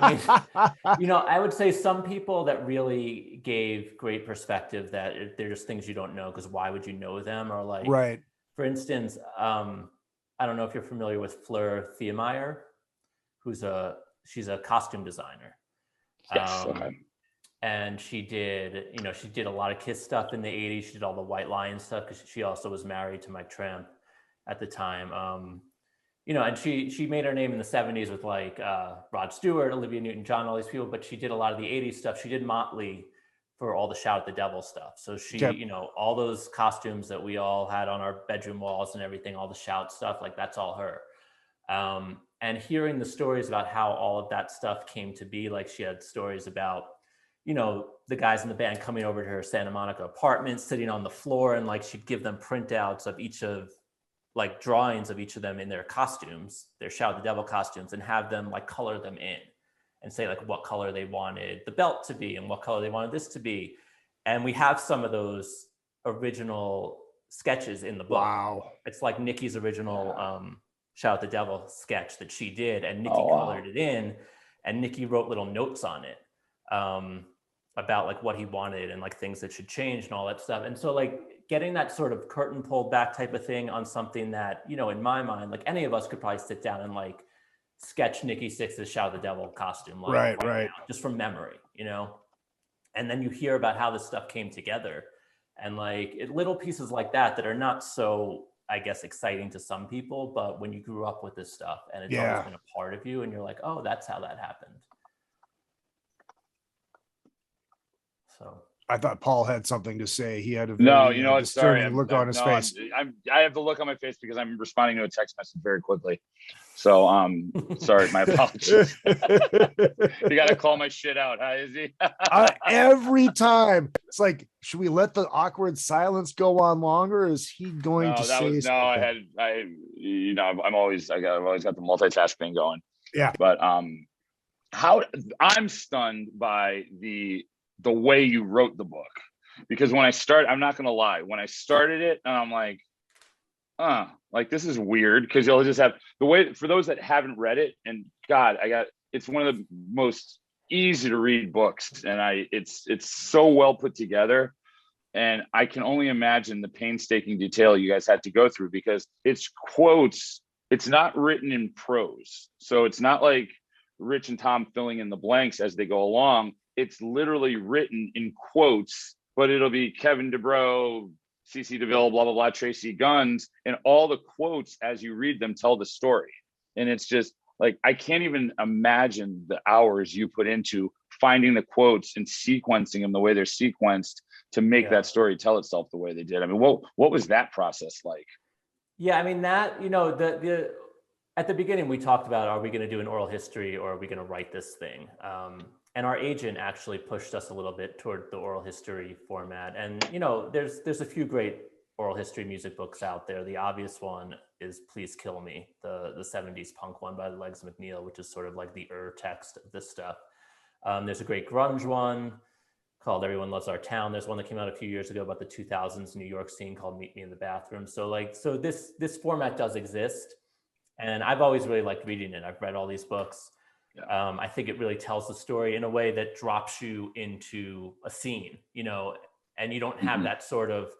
I mean, I would say some people that really gave great perspective that they're just things you don't know because why would you know them? Or like, right. For instance, I don't know if you're familiar with Fleur Thiemeyer, she's a costume designer. Yes. And she did a lot of Kiss stuff in the 80s. She did all the White Lion stuff because she also was married to Mike Tramp at the time. And she made her name in the 70s with like Rod Stewart, Olivia Newton-John, all these people, but she did a lot of the 80s stuff. She did Motley for all the Shout at the Devil stuff. So she, all those costumes that we all had on our bedroom walls and everything, all the Shout stuff, like that's all her. And hearing the stories about how all of that stuff came to be, like she had stories about, the guys in the band coming over to her Santa Monica apartment, sitting on the floor, and like she'd give them printouts of each of like drawings of each of them in their costumes, their Shout at the Devil costumes, and have them like color them in and say like what color they wanted the belt to be and what color they wanted this to be. And we have some of those original sketches in the book. Wow. It's like Nikki's original Shout at the Devil sketch that she did, and Nikki colored it in, and Nikki wrote little notes on it about like what he wanted and like things that should change and all that stuff. And so like getting that sort of curtain pulled back type of thing on something that, in my mind, like any of us could probably sit down and like sketch Nikki Sixx's Shout at the Devil costume, like right now, just from memory, and then you hear about how this stuff came together, and like little pieces like that are not so, I guess, exciting to some people, but when you grew up with this stuff and it's always been a part of you, and you're like, oh, that's how that happened. So I thought Paul had something to say. He had a very disturbing look on his face. I have the look on my face because I'm responding to a text message very quickly. So sorry, my apologies. You got to call my shit out, huh, Izzy? Every time it's like, should we let the awkward silence go on longer? Or is he going to say something? I've always got the multitask thing going. Yeah, but how I'm stunned by the way you wrote the book, because when I started, I'm not going to lie, when I started it, and I'm like, this is weird, because you'll just have the way, for those that haven't read it, and God, it's one of the most easy to read books, and it's so well put together, and I can only imagine the painstaking detail you guys had to go through, because it's quotes, it's not written in prose, so it's not like Rich and Tom filling in the blanks as they go along. It's literally written in quotes, but it'll be Kevin DeBro, CC DeVille, blah, blah, blah, Tracy Guns, and all the quotes as you read them tell the story. And it's just like, I can't even imagine the hours you put into finding the quotes and sequencing them the way they're sequenced to make that story tell itself the way they did. I mean, what was that process like? Yeah, I mean, that, at the beginning, we talked about, are we going to do an oral history or are we going to write this thing? And our agent actually pushed us a little bit toward the oral history format. And, there's a few great oral history music books out there. The obvious one is Please Kill Me, the 70s punk one by Legs McNeil, which is sort of like the text of this stuff. There's a great grunge one called Everyone Loves Our Town. There's one that came out a few years ago about the 2000s New York scene called Meet Me in the Bathroom. So this format does exist. And I've always really liked reading it. I've read all these books. I think it really tells the story in a way that drops you into a scene, you know, and you don't have that sort of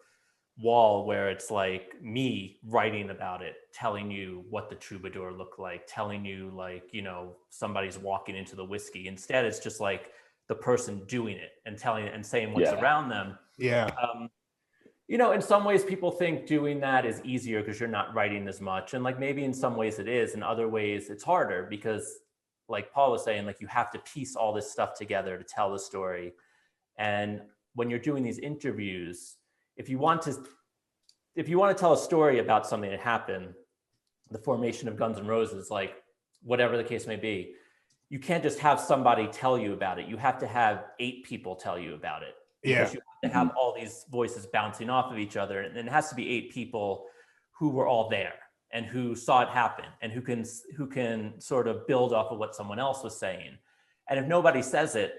wall where it's like me writing about it, telling you what the troubadour looked like, telling you like, you know, somebody's walking into the whiskey. Instead, it's just like the person doing it and telling and saying what's around them. Yeah. You know, in some ways people think doing that is easier because you're not writing as much. And like maybe in some ways it is, in other ways it's harder because like Paul was saying, like you have to piece all this stuff together to tell the story. And when you're doing these interviews, if you want to tell a story about something that happened, the formation of Guns N' Roses, like whatever the case may be, you can't just have somebody tell you about it. You have to have 8 people tell you about it. Because you have to have all these voices bouncing off of each other. And it has to be 8 people who were all there and who saw it happen and who can sort of build off of what someone else was saying. And if nobody says it,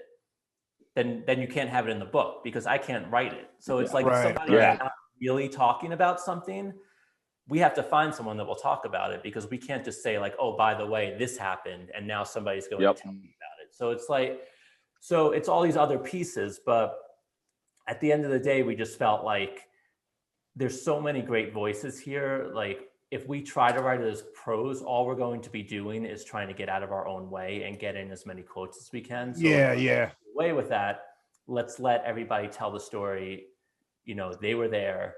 then you can't have it in the book because I can't write it. So it's like if somebody is not really talking about something, we have to find someone that will talk about it because we can't just say like, oh, by the way, this happened. And now somebody's going to tell me about it. So it's like, so it's all these other pieces, but at the end of the day, we just felt like there's so many great voices here. Like if we try to write it as prose, all we're going to be doing is trying to get out of our own way and get in as many quotes as we can. So away with that, let's let everybody tell the story. You know, they were there,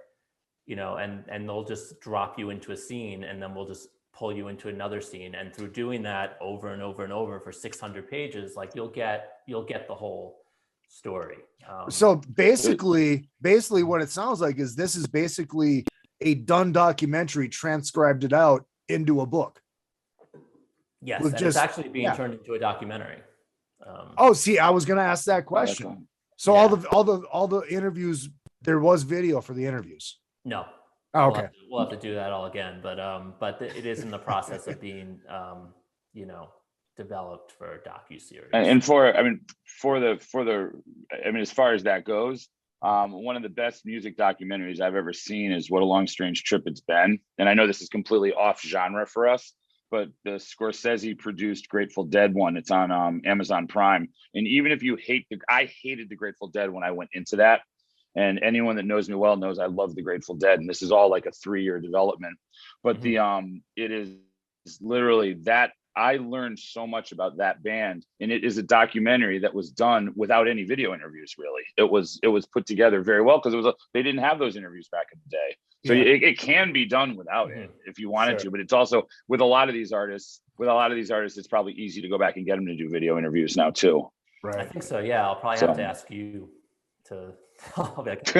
you know, and they'll just drop you into a scene and then we'll just pull you into another scene. And through doing that over and over and over for 600 pages, like you'll get the whole story. So basically what it sounds like is this is basically a done documentary transcribed it out into a book. Yes, and it's actually being turned into a documentary. See, I was going to ask that question. So all the interviews, there was video for the interviews. No. Oh, okay. We'll have to do that all again, but it is in the process of being, you know, developed for a docu-series. And as far as that goes, one of the best music documentaries I've ever seen is What a Long Strange Trip It's Been. And I know this is completely off genre for us, but the Scorsese produced Grateful Dead one. It's on Amazon Prime. And even if you I hated the Grateful Dead when I went into that. And anyone that knows me well knows I love the Grateful Dead. And this is all like a 3-year development. But it is literally that. I learned so much about that band, and it is a documentary that was done without any video interviews. Really, it was put together very well because they didn't have those interviews back in the day. So it can be done without it if you wanted to. But it's also with a lot of these artists, it's probably easy to go back and get them to do video interviews now too. Right. I think so. Yeah, I'll probably have to ask you to. I'll be like,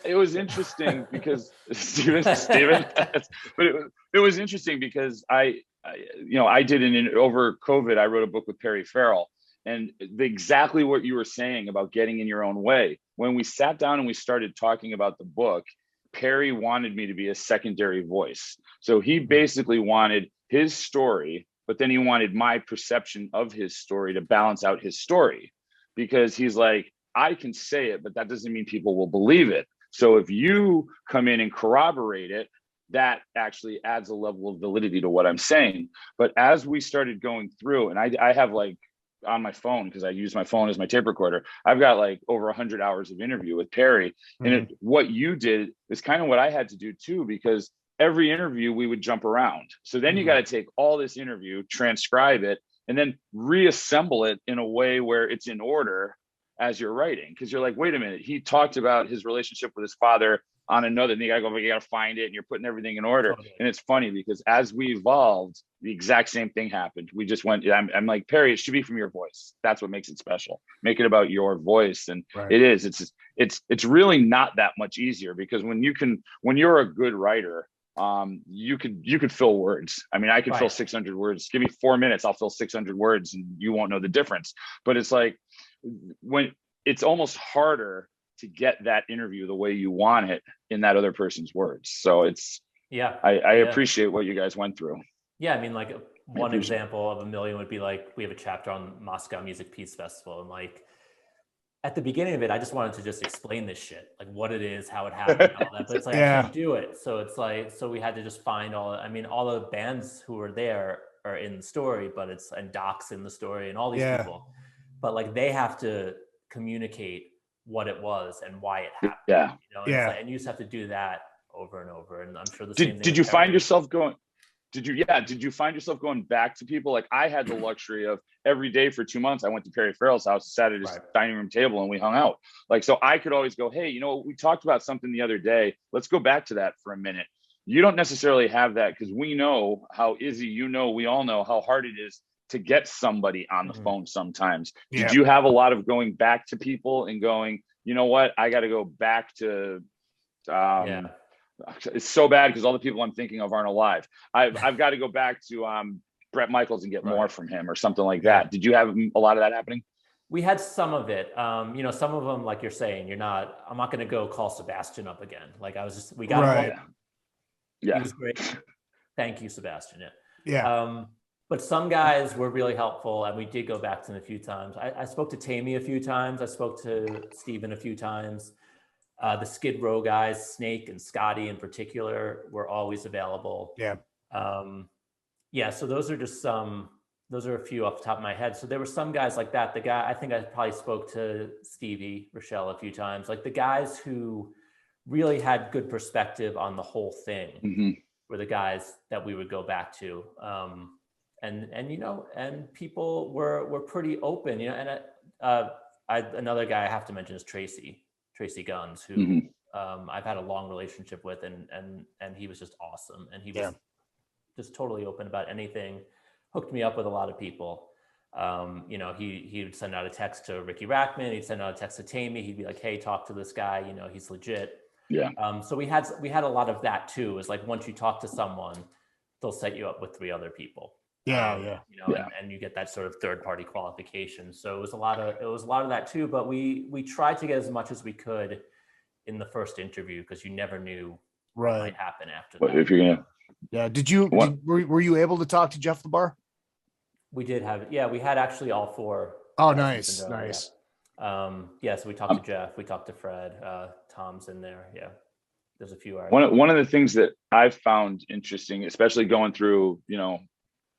it was interesting because Steven, but it was interesting because I did over COVID, I wrote a book with Perry Farrell, and exactly what you were saying about getting in your own way. When we sat down and we started talking about the book, Perry wanted me to be a secondary voice. So he basically wanted his story, but then he wanted my perception of his story to balance out his story, because he's like, I can say it, but that doesn't mean people will believe it. So if you come in and corroborate it, that actually adds a level of validity to what I'm saying. But as we started going through, and I have like on my phone, because I use my phone as my tape recorder, I've got like over 100 hours of interview with Perry. And what you did is kind of what I had to do too, because every interview we would jump around. So then you got to take all this interview, transcribe it, and then reassemble it in a way where it's in order as you're writing, because you're like, wait a minute, he talked about his relationship with his father on another, and you gotta find it, and you're putting everything in order. And it's funny because as we evolved, the exact same thing happened. We just went, I'm like, Perry, it should be from your voice. That's what makes it special. Make it about your voice. And it's really not that much easier, because when you're a good writer, you could fill words. I mean, I could fill 600 words. Give me 4 minutes, I'll fill 600 words and you won't know the difference. But it's like, when it's almost harder to get that interview the way you want it in that other person's words. So it's, I appreciate what you guys went through. Yeah. I mean, like one example of a million would be like, we have a chapter on Moscow Music Peace Festival. And like, at the beginning of it, I just wanted to just explain this shit, like what it is, how it happened, and all that. But it's like, I can't do it. So it's like, so we had to just find all the bands who were there are in the story, but and Doc's in the story and all these people, but like they have to communicate what it was and why it happened. Yeah. You know, and, and you just have to do that over and over. And I'm sure the same thing. Did you find yourself going? Did you find yourself going back to people? Like I had the luxury of every day for 2 months, I went to Perry Farrell's house, sat at his dining room table, and we hung out. Like, so I could always go, hey, you know, we talked about something the other day. Let's go back to that for a minute. You don't necessarily have that because we know how Izzy, you know, we all know how hard it is to get somebody on the phone sometimes. Did you have a lot of going back to people and going, you know what, I got to go back to, it's so bad because all the people I'm thinking of aren't alive. I've got to go back to Bret Michaels and get more from him or something like that. Did you have a lot of that happening? We had some of it. You know, some of them, like you're saying, I'm not going to go call Sebastian up again. Like we got him. Yeah. He was great. Thank you, Sebastian. But some guys were really helpful, and we did go back to them a few times. I spoke to Tammy a few times. I spoke to Steven a few times. The Skid Row guys, Snake and Scotty in particular, were always available. So those are just those are a few off the top of my head. So there were some guys like that. I think I probably spoke to Stevie Rochelle a few times, like the guys who really had good perspective on the whole thing were the guys that we would go back to. And you know, and people were pretty open, you know, and another guy I have to mention is Tracy Guns, who I've had a long relationship with, and he was just awesome. And he was just totally open about anything, hooked me up with a lot of people. You know, he would send out a text to Ricky Rackman, he'd send out a text to Tammy, he'd be like, hey, talk to this guy, you know, he's legit. So we had a lot of that too. Is like, once you talk to someone, they'll set you up with 3 other people. You know, and you get that sort of third party qualification. So it was a lot of that too, but we tried to get as much as we could in the first interview, because you never knew what might happen after that. If you're gonna, were you able to talk to Jeff LeBar? We did have it. Yeah, we had actually all 4. Oh, nice. So we talked to Jeff, we talked to Fred, Tom's in there. Yeah. There's a few. One of the things that I've found interesting, especially going through, you know,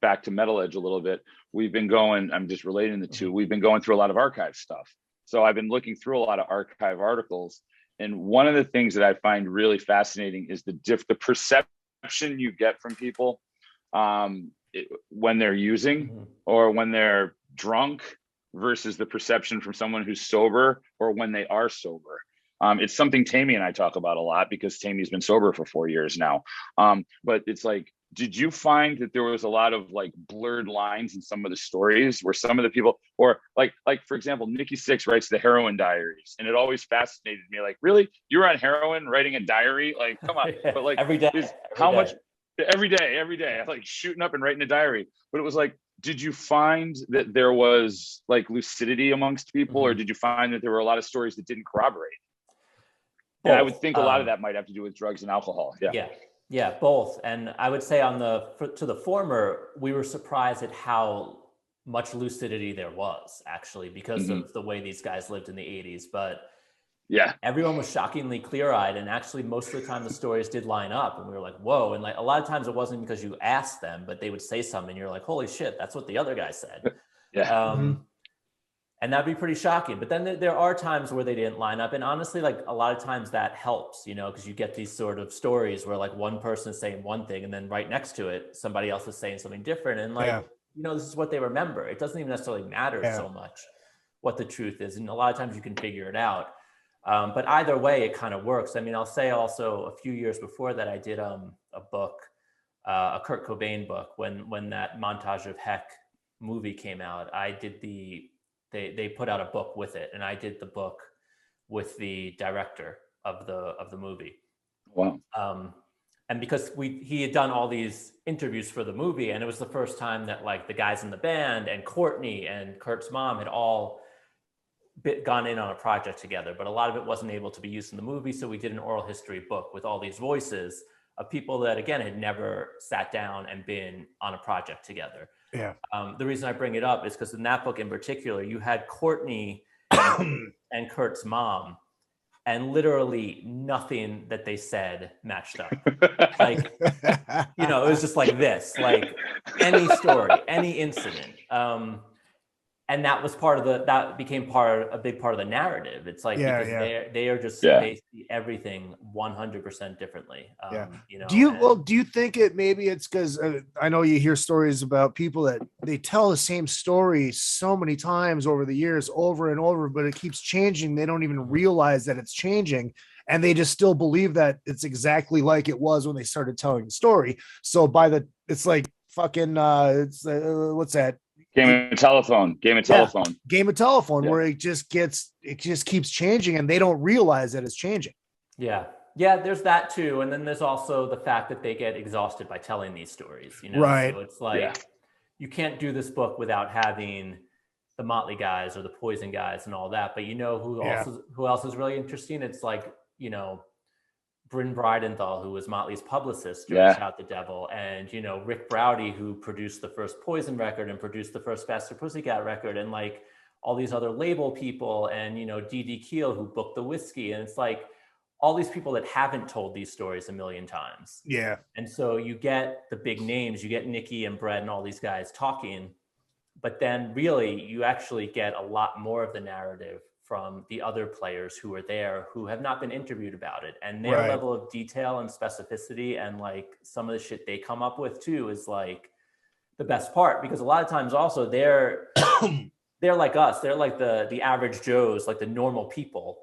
back to Metal Edge a little bit, I'm just relating the two. We've been going through a lot of archive stuff. So I've been looking through a lot of archive articles. And one of the things that I find really fascinating is the perception you get from people when they're using or when they're drunk versus the perception from someone who's sober or when they are sober. It's something Tammy and I talk about a lot because Tammy's been sober for 4 years now. But it's like, did you find that there was a lot of like blurred lines in some of the stories where some of the people, or like for example, Nikki Sixx writes the heroin diaries, and it always fascinated me. Like, really, you were on heroin writing a diary? Like, come on. But like every day, every day, like shooting up and writing a diary. But it was like, did you find that there was like lucidity amongst people, or did you find that there were a lot of stories that didn't corroborate? Yeah, I would think a lot of that might have to do with drugs and alcohol. Yeah, both. And I would say to the former, we were surprised at how much lucidity there was actually because of the way these guys lived in the 80s. But everyone was shockingly clear-eyed, and actually most of the time the stories did line up, and we were like, whoa. And like a lot of times it wasn't because you asked them, but they would say something and you're like, holy shit, that's what the other guy said. And that'd be pretty shocking. But then there are times where they didn't line up. And honestly, like a lot of times that helps, you know, because you get these sort of stories where like one person is saying one thing and then right next to it, somebody else is saying something different. And like, you know, this is what they remember. It doesn't even necessarily matter so much what the truth is. And a lot of times you can figure it out. But either way, it kind of works. I mean, I'll say also a few years before that, I did a book, a Kurt Cobain book, when that Montage of Heck movie came out. I did they put out a book with it, and I did the book with the director of the movie. Wow. And because he had done all these interviews for the movie, and it was the first time that like the guys in the band and Courtney and Kurt's mom had all gone in on a project together, but a lot of it wasn't able to be used in the movie. So we did an oral history book with all these voices of people that, again, had never sat down and been on a project together. Yeah. The reason I bring it up is because in that book in particular, you had Courtney and Kurt's mom, and literally nothing that they said matched up. Like, you know, it was just like this, like any story, any incident. And that was that became a big part of the narrative. It's like, because they are just, they see everything 100% differently. You know, do you think maybe it's because I know you hear stories about people that they tell the same story so many times over the years, over and over, but it keeps changing. They don't even realize that it's changing. And they just still believe that it's exactly like it was when they started telling the story. So it's like fucking, what's that? Game of telephone, where it just keeps changing and they don't realize that it's changing. Yeah, there's that too. And then there's also the fact that they get exhausted by telling these stories, you know? Right. So it's like, you can't do this book without having the Motley guys or the Poison guys and all that. But you know who else is really interesting? It's like, you know, Bryn Bridenthal, who was Motley's publicist during Shout the Devil, and, you know, Rick Browdy, who produced the first Poison record and produced the first Faster Pussycat record, and like all these other label people, and, you know, D.D. Keel, who booked the whiskey. And it's like all these people that haven't told these stories a million times. Yeah. And so you get the big names, you get Nikki and Brett and all these guys talking, but then really you actually get a lot more of the narrative from the other players who are there, who have not been interviewed about it, and their level of detail and specificity, and like some of the shit they come up with too is like the best part, because a lot of times also they're like us, they're like the average Joes, like the normal people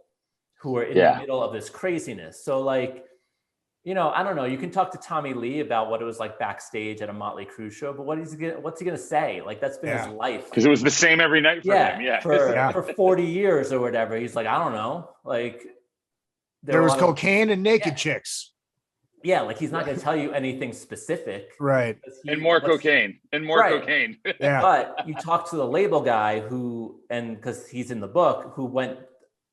who are in the middle of this craziness. So like, you know, I don't know, you can talk to Tommy Lee about what it was like backstage at a Motley Crue show, but what's he gonna say? Like, that's been his life. Because it was the same every night for him. For 40 years or whatever. He's like, I don't know. Like, there was cocaine and naked chicks. Yeah, like he's not gonna tell you anything specific. Right. And more cocaine. Cocaine. Yeah. But you talk to the label guy because he's in the book, who went,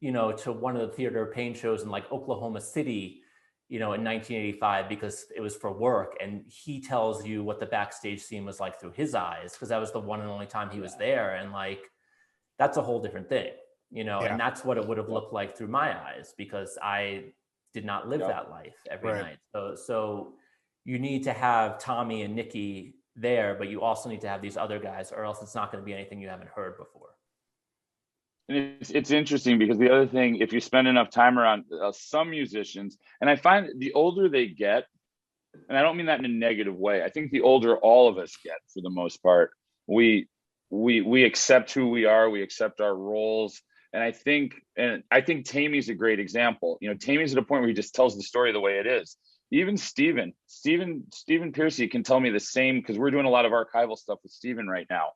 you know, to one of the Theater of Pain shows in like Oklahoma City, you know, in 1985, because it was for work. And he tells you what the backstage scene was like through his eyes, because that was the one and only time he was there. And like, that's a whole different thing, you know, and that's what it would have looked like through my eyes, because I did not live that life every night. So you need to have Tommy and Nikki there, but you also need to have these other guys, or else it's not going to be anything you haven't heard before. And it's interesting, because the other thing, if you spend enough time around some musicians, and I find the older they get, and I don't mean that in a negative way, I think the older all of us get, for the most part, we accept who we are, we accept our roles. And I think Tammy's a great example. You know, Tammy's at a point where he just tells the story the way it is. Even Stephen Piercy can tell me the same, because we're doing a lot of archival stuff with Stephen right now.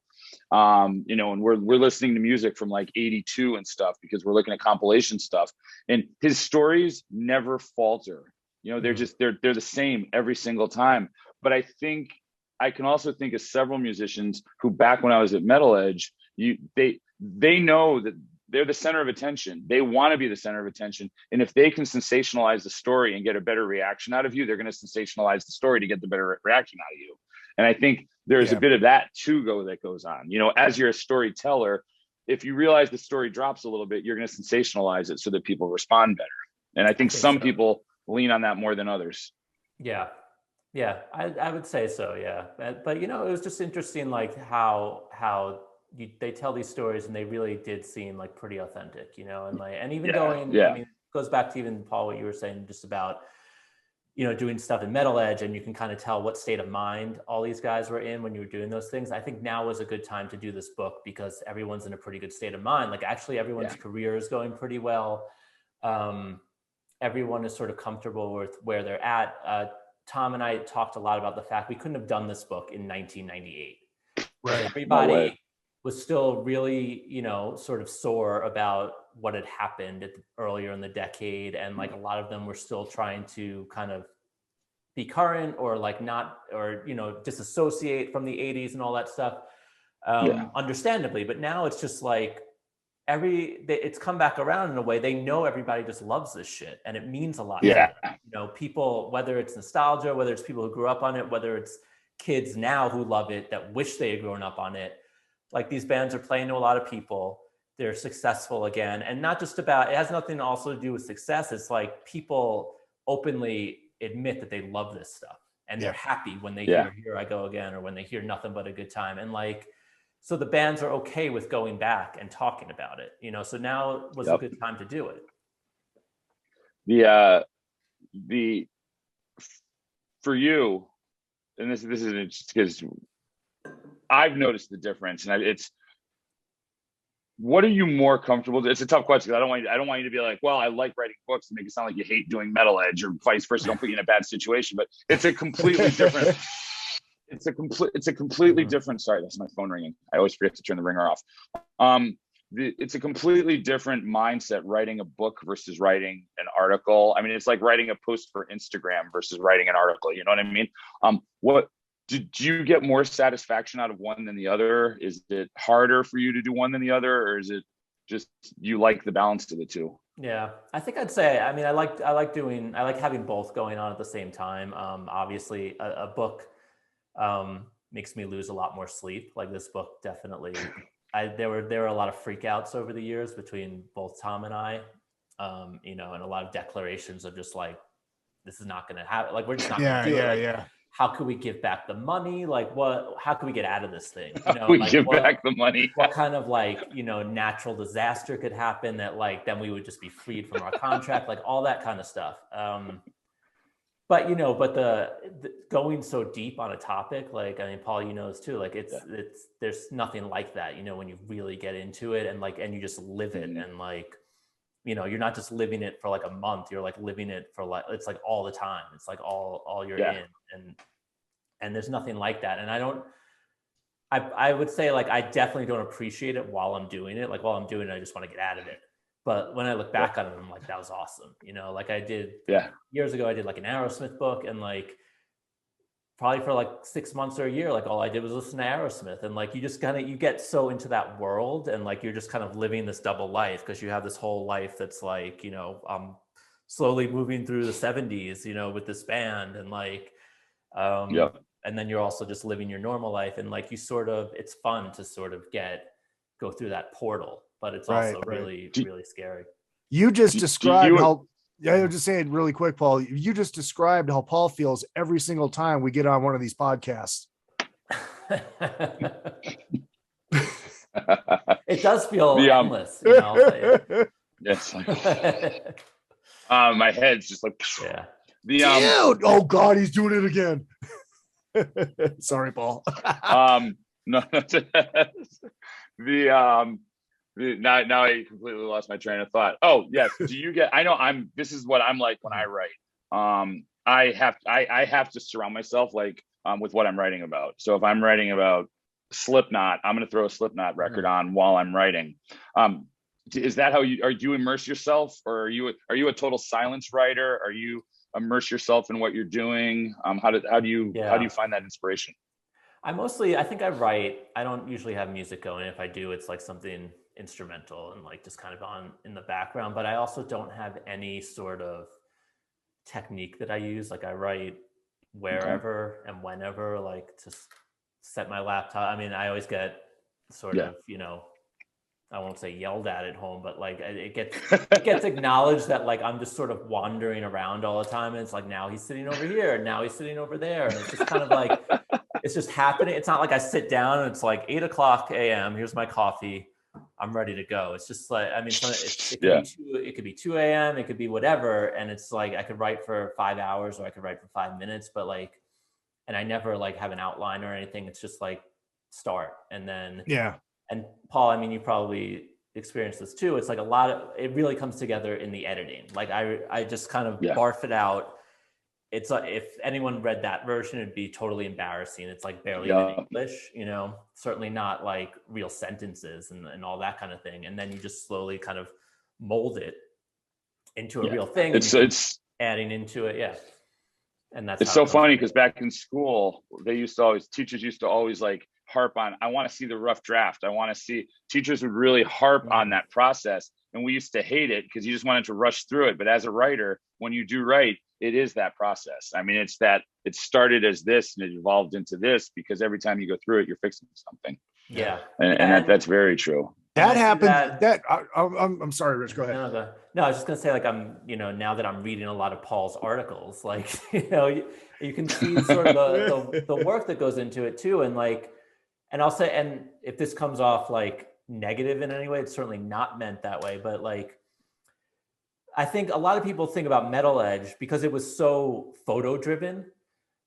You know, and we're listening to music from like 82 and stuff, because we're looking at compilation stuff, and his stories never falter. You know, they're the same every single time. But I think I can also think of several musicians who, back when I was at Metal Edge, they know that they're the center of attention. They want to be the center of attention. And if they can sensationalize the story and get a better reaction out of you, they're going to sensationalize the story to get the better reaction out of you. And I think there's a bit of that that goes on. You know, as you're a storyteller, if you realize the story drops a little bit, you're going to sensationalize it so that people respond better. And I think some people lean on that more than others. Yeah. Yeah, I would say so. Yeah. But you know, it was just interesting, like how they tell these stories, and they really did seem like pretty authentic, you know, and like, and even I mean, it goes back to even, Paul, what you were saying just about, you know, doing stuff in Metal Edge, and you can kind of tell what state of mind all these guys were in when you were doing those things. I think now is a good time to do this book, because everyone's in a pretty good state of mind. Like, actually everyone's career is going pretty well. Everyone is sort of comfortable with where they're at. Tom and I talked a lot about the fact we couldn't have done this book in 1998. Right. Everybody was still really, you know, sort of sore about what had happened earlier in the decade. And like a lot of them were still trying to kind of be current, or like not, or, you know, disassociate from the 80s and all that stuff, understandably. But now it's just like it's come back around in a way. They know everybody just loves this shit, and it means a lot. Yeah. You know, people, whether it's nostalgia, whether it's people who grew up on it, whether it's kids now who love it that wish they had grown up on it. Like, these bands are playing to a lot of people. They're successful again. And not just about, it has nothing also to do with success. It's like people openly admit that they love this stuff. and they're happy when they hear Here I Go Again, or when they hear Nothing But a Good Time. And like, so the bands are okay with going back and talking about it, you know, so now was a good time to do it. For you, and this is just because I've noticed the difference, and it's, what are you more comfortable? It's a tough question. I don't want you to be like, well, I like writing books and make it sound like you hate doing Metal Edge, or vice versa. Don't put you in a bad situation, but it's a completely different. It's a completely different. Sorry, that's my phone ringing. I always forget to turn the ringer off. It's a completely different mindset writing a book versus writing an article. I mean, it's like writing a post for Instagram versus writing an article. You know what I mean? What did you get more satisfaction out of one than the other? Is it harder for you to do one than the other, or is it just you like the balance of the two? Yeah, I think I'd say, I mean, I like having both going on at the same time. Obviously a book makes me lose a lot more sleep. Like this book definitely, there were a lot of freakouts over the years between both Tom and I, you know, and a lot of declarations of just like, this is not going to happen. Like, we're just not going to do it. Like, how could we give back the money? Like, how can we get out of this thing? You know, like, give back the money. What kind of like, you know, natural disaster could happen that like, then we would just be freed from our contract, like all that kind of stuff. But, you know, the going so deep on a topic, like, I mean, Paul, you know this too, like there's nothing like that, you know, when you really get into it and like, and you just live it. And like, you know, you're not just living it for like a month, you're like living it for like, it's like all the time. It's like all you're in, and there's nothing like that. And I would say like, I definitely don't appreciate it while I'm doing it. Like while I'm doing it, I just want to get out of it. But when I look back on it, I'm like, that was awesome. You know, like I did years ago, I did like an Aerosmith book, and like probably for like 6 months or a year, like all I did was listen to Aerosmith. And like, you just you get so into that world, and like, you're just kind of living this double life, because you have this whole life that's like, you know, slowly moving through the 70s, you know, with this band, and like, and then you're also just living your normal life. And like, it's fun to sort of go through that portal, but it's also really scary. You just described how, I was just saying really quick, Paul, you just described how Paul feels every single time we get on one of these podcasts. It does feel endless, you know? Yes. My head's just like, dude, oh God, he's doing it again. Sorry, Paul. No, now I completely lost my train of thought. Oh yes, do you get? I know this is what I'm like when I write. I have to surround myself like with what I'm writing about. So if I'm writing about Slipknot, I'm going to throw a Slipknot record on while I'm writing. Is that how you immerse yourself, or are you a total silence writer? Are you immerse yourself in what you're doing? How do you find that inspiration? I think I write. I don't usually have music going. If I do, it's like something instrumental and like just kind of on in the background. But I also don't have any sort of technique that I use. Like I write wherever and whenever, like to set my laptop. I mean, I always get sort of, you know, I won't say yelled at home, but like it gets acknowledged that like I'm just sort of wandering around all the time. And it's like, now he's sitting over here, and now he's sitting over there. And it's just kind of like, it's just happening. It's not like I sit down and it's like 8:00 a.m. Here's my coffee, I'm ready to go. It's just like, I mean, it could be 2 a.m. It could be whatever. And it's like, I could write for 5 hours, or I could write for 5 minutes, but like, and I never like have an outline or anything. It's just like start. And then, and Paul, I mean, you probably experienced this too. It's like it really comes together in the editing. Like I just kind of barf it out. It's if anyone read that version, it'd be totally embarrassing. It's like barely even English, you know, certainly not like real sentences and all that kind of thing. And then you just slowly kind of mold it into a real thing. It's adding into it. And that's, it's so funny because back in school, teachers used to always like harp on, I want to see the rough draft. Teachers would really harp on that process. And we used to hate it because you just wanted to rush through it. But as a writer, when you do write, it is that process. I mean, it's that it started as this and it evolved into this, because every time you go through it, you're fixing something. Yeah. And that's very true. That happened. I'm sorry, Rich, go ahead. No, I was just gonna say, like, I'm, now that I'm reading a lot of Paul's articles, like, you can see sort of the work that goes into it too. And like, and I'll say, and if this comes off like negative in any way, it's certainly not meant that way. But like, I think a lot of people think about Metal Edge because it was so photo driven.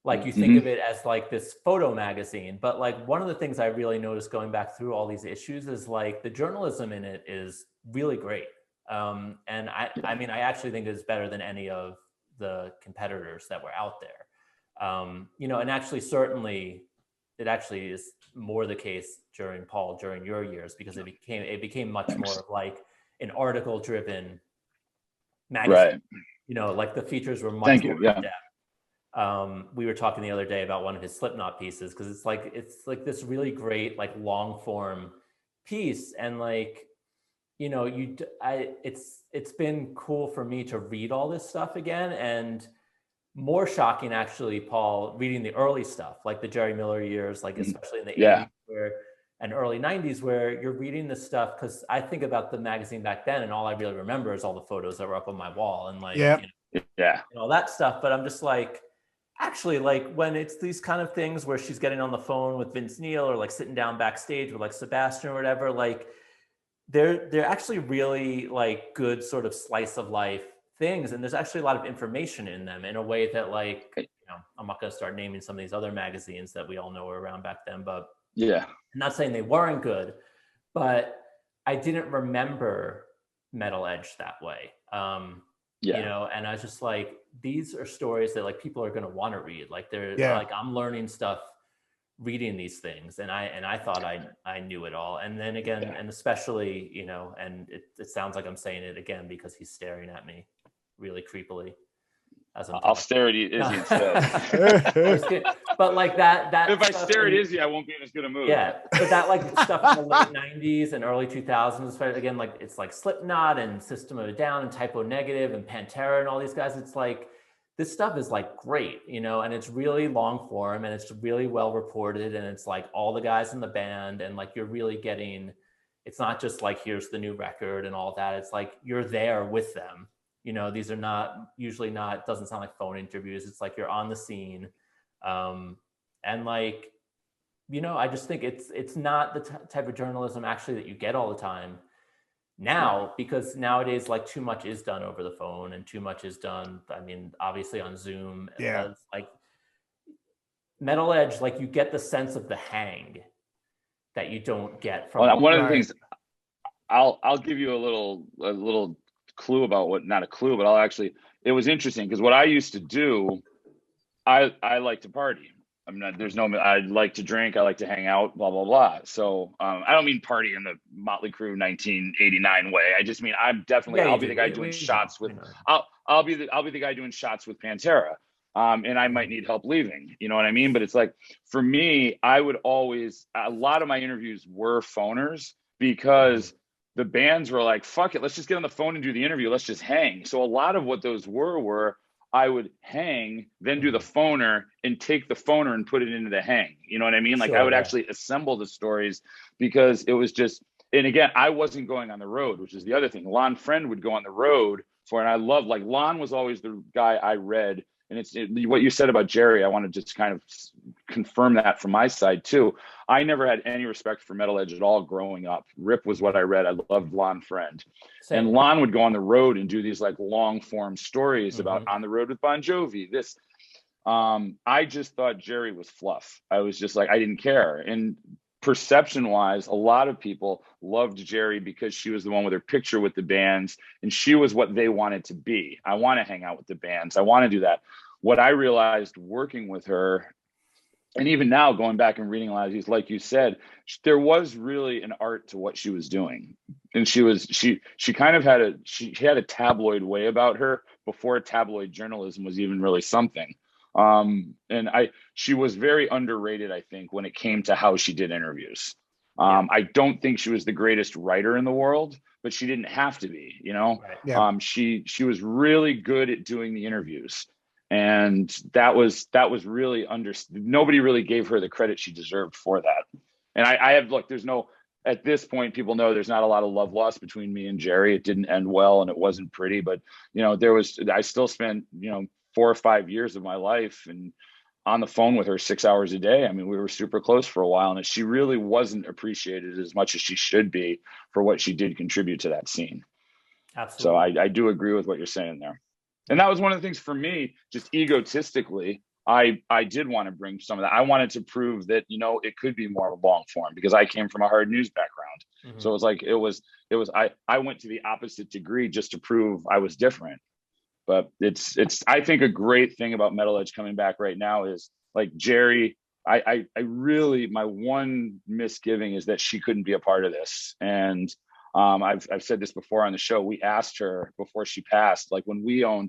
Like you think of it as like this photo magazine, but like one of the things I really noticed going back through all these issues is like the journalism in it is really great. And I mean, I actually think it's better than any of the competitors that were out there. And actually, certainly, it actually is more the case during your years, because it became much more of like an article driven magazine. Right. Like the features were much more in depth. We were talking the other day about one of his Slipknot pieces, because it's like this really great like long form piece, and like it's been cool for me to read all this stuff again, and more shocking actually, Paul, reading the early stuff like the Jerry Miller years, like especially in the 80s and early 90s, where you're reading this stuff, because I think about the magazine back then and all I really remember is all the photos that were up on my wall and like and all that stuff. But I'm just like, actually, like when it's these kind of things where she's getting on the phone with Vince Neil or like sitting down backstage with like Sebastian or whatever, like they're actually really like good sort of slice of life things, and there's actually a lot of information in them in a way that like I'm not going to start naming some of these other magazines that we all know were around back then, but I'm not saying they weren't good, but I didn't remember Metal Edge that way. And I was just like, these are stories that like people are going to want to read. Like like I'm learning stuff reading these things, and I thought I knew it all. And then again, and especially, and it sounds like I'm saying it again because he's staring at me really creepily. I'll stare at Izzy instead. But like that if I stare at Izzy, I won't be in as good a mood. Yeah, but that like stuff in the late 90s and early 2000s, again, like it's like Slipknot and System of a Down and Typo Negative and Pantera and all these guys. It's like this stuff is like great, and it's really long form and it's really well reported, and it's like all the guys in the band, and like you're really getting, it's not just like here's the new record and all that. It's like you're there with them. These are usually not, doesn't sound like phone interviews. It's like you're on the scene. And like, I just think it's not the type of journalism actually that you get all the time now, because nowadays, like too much is done over the phone and too much is done, I mean, obviously on Zoom. Like Metal Edge, like you get the sense of the hang that you don't get from one of the things I'll give you a little clue about not a clue, but it was interesting because what I used to do, I like to party. I like to drink, I like to hang out, blah, blah, blah. So I don't mean party in the Motley Crue 1989 way. I just mean I'll be the guy doing shots with I'll be the guy doing shots with Pantera. And I might need help leaving, you know what I mean? But it's like, for me, a lot of my interviews were phoners, because the bands were like, fuck it, let's just get on the phone and do the interview. Let's just hang. So a lot of what those were I would hang, then do the phoner and take the phoner and put it into the hang. You know what I mean? Like I would actually assemble the stories, because it was just, and again, I wasn't going on the road, which is the other thing. Lon Friend would go on the road and I love, like Lon was always the guy I read. And what you said about Jerry, I want to just kind of confirm that from my side too. I never had any respect for Metal Edge at all growing up. Rip was what I read. I loved Lon Friend. Same. And Lon would go on the road and do these like long form stories about on the road with Bon Jovi. I just thought Jerry was fluff. I was just like, I didn't care. And perception wise, a lot of people loved Jerry because she was the one with her picture with the bands, and she was what they wanted to be. I want to hang out with the bands. I want to do that. What I realized working with her, and even now going back and reading a lot of these, like you said, there was really an art to what she was doing. And she kind of had a tabloid way about her before tabloid journalism was even really something. She was very underrated, I think, when it came to how she did interviews. I don't think she was the greatest writer in the world, but she didn't have to be, Right. Yeah. She was really good at doing the interviews, and that was really nobody really gave her the credit she deserved for that. And I have, look, there's no at this point, people know there's not a lot of love lost between me and Jerry. It didn't end well and it wasn't pretty, but I still spent, 4 or 5 years of my life and on the phone with her 6 hours a day. I mean, we were super close for a while, and she really wasn't appreciated as much as she should be for what she did contribute to that scene. Absolutely. So I do agree with what you're saying there. And that was one of the things for me, just egotistically, I did want to bring some of that. I wanted to prove that, it could be more of a long form because I came from a hard news background. Mm-hmm. So I went to the opposite degree just to prove I was different. But it's I think a great thing about Metal Edge coming back right now is like Jerry, I really, my one misgiving is that she couldn't be a part of this. And I've said this before on the show. We asked her before she passed, like when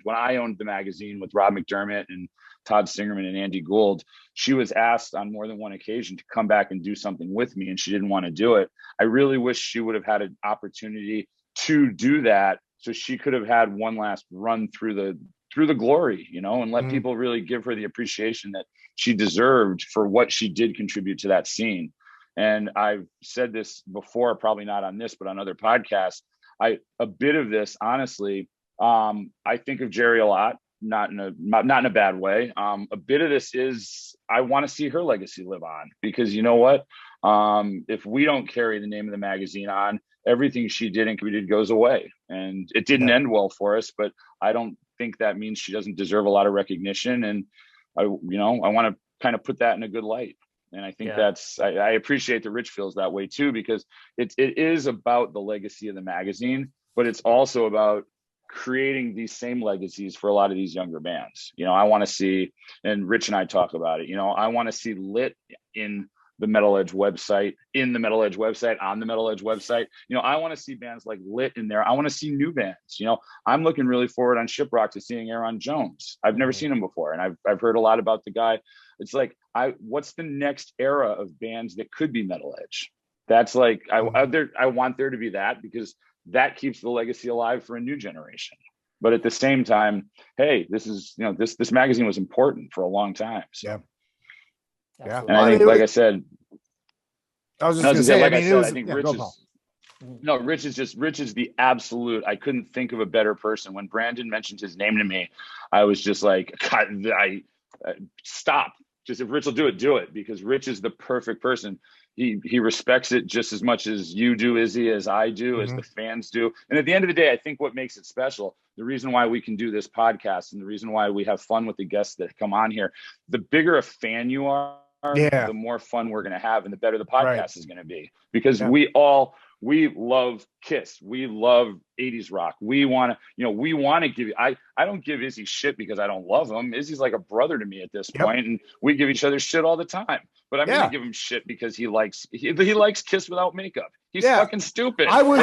I owned the magazine with Rob McDermott and Todd Singerman and Andy Gould, she was asked on more than one occasion to come back and do something with me, and she didn't want to do it. I really wish she would have had an opportunity to do that, so she could have had one last run through the glory, and let people really give her the appreciation that she deserved for what she did contribute to that scene. And I've said this before, probably not on this, but on other podcasts. A bit of this, honestly, I think of Jerry a lot, not in a bad way. A bit of this is I want to see her legacy live on, because you know what? If we don't carry the name of the magazine on, everything she did and contributed goes away. And it didn't end well for us, but I don't think that means she doesn't deserve a lot of recognition. And I want to kind of put that in a good light. And I think I appreciate that Rich feels that way too, because it is about the legacy of the magazine, but it's also about creating these same legacies for a lot of these younger bands. I want to see, and Rich and I talk about it, I want to see Lit in the Metal Edge website, on the Metal Edge website. I want to see bands like Lit in there. I want to see new bands. I'm looking really forward on Shiprock to seeing Aaron Jones. I've never seen him before, and I've heard a lot about the guy. It's like, what's the next era of bands that could be Metal Edge? That's like, I want there to be that, because that keeps the legacy alive for a new generation. But at the same time, hey, this is, this magazine was important for a long time. So. Yeah. And I think, like I said, I was just going to say, I think Rich is the absolute. I couldn't think of a better person. When Brandon mentioned his name to me, I was just like, God, stop. Just if Rich will do it, because Rich is the perfect person. He respects it just as much as you do, Izzy, as I do, as the fans do. And at the end of the day, I think what makes it special, the reason why we can do this podcast and the reason why we have fun with the guests that come on here, the bigger a fan you are, the more fun we're going to have and the better the podcast is going to be, because we love Kiss. We love 80s rock. We want to give, I don't give Izzy shit because I don't love him. Izzy's like a brother to me at this point, and we give each other shit all the time. But I'm going to give him shit because he likes Kiss without makeup. He's fucking stupid. I was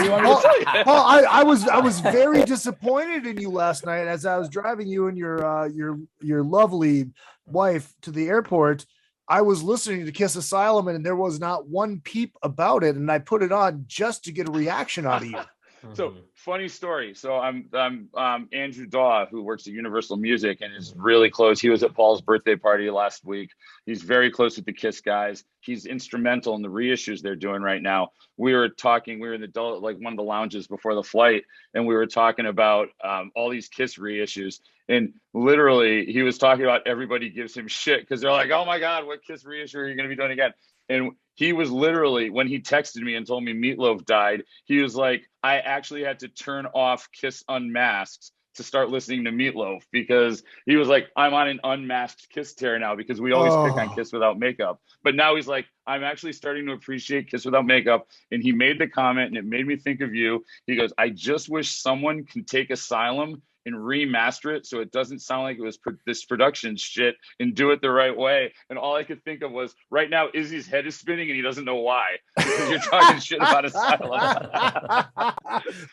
very disappointed in you last night as I was driving you and your lovely wife to the airport. I was listening to Kiss Asylum, and there was not one peep about it, and I put it on just to get a reaction out of you. So funny story. So I'm Andrew Daw, who works at Universal Music and is really close. He was at Paul's birthday party last week. He's very close with the Kiss guys. He's instrumental in the reissues they're doing right now. We were in one of the lounges before the flight, and we were talking about all these Kiss reissues. And literally, he was talking about everybody gives him shit because they're like, "Oh my God, what Kiss reissue are you going to be doing again?" And he was literally, when he texted me and told me Meatloaf died, he was like, I actually had to turn off Kiss Unmasked to start listening to Meatloaf, because he was like, I'm on an unmasked Kiss tear now, because we always pick on Kiss without makeup. But now he's like, I'm actually starting to appreciate Kiss without makeup. And he made the comment, and it made me think of you. He goes, I just wish someone can take Asylum and remaster it so it doesn't sound like it was this production shit, and do it the right way. And all I could think of was, right now Izzy's head is spinning and he doesn't know why, because you're talking shit about Asylum.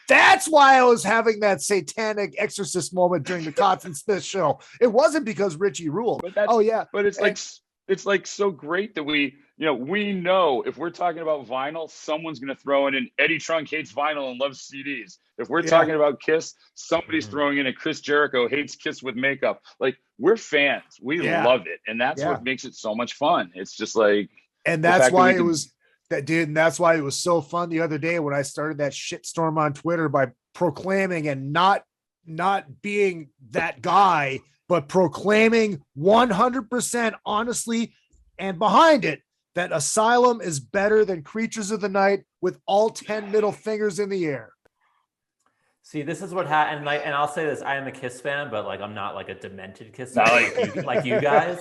That's why I was having that satanic exorcist moment during the Cotton Smith show. It wasn't because Richie ruled. But it's like so great that we know if we're talking about vinyl, someone's going to throw in an Eddie Trunk hates vinyl and loves CDs. If we're talking about Kiss, somebody's throwing in a Chris Jericho hates Kiss with makeup. Like, we're fans. We love it. And that's what makes it so much fun. It's just like, and that's why it was That dude, and that's why it was so fun the other day when I started that shitstorm on Twitter by proclaiming and not being that guy, but proclaiming 100% honestly and behind it that Asylum is better than Creatures of the Night with all 10 middle fingers in the air. See, this is what happened. And I'll say this: I am a Kiss fan, but like I'm not like a demented Kiss fan like you guys.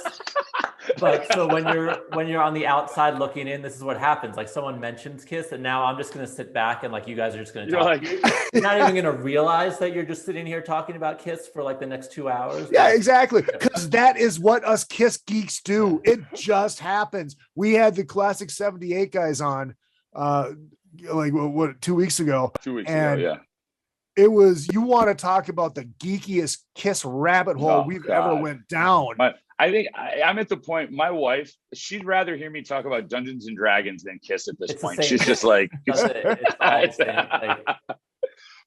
But so when you're on the outside looking in, this is what happens. Like someone mentions Kiss, and now I'm just gonna sit back and like you guys are just gonna talk. Like, you're not even gonna realize that you're just sitting here talking about Kiss for like the next 2 hours. Yeah, exactly. Because that is what us Kiss geeks do. It just happens. We had the Classic 78 guys on like what 2 weeks ago. 2 weeks ago, yeah. It was, you want to talk about the geekiest Kiss rabbit hole we've ever went down. I think I'm at the point, my wife, she'd rather hear me talk about Dungeons and Dragons than Kiss at this point. She's just like,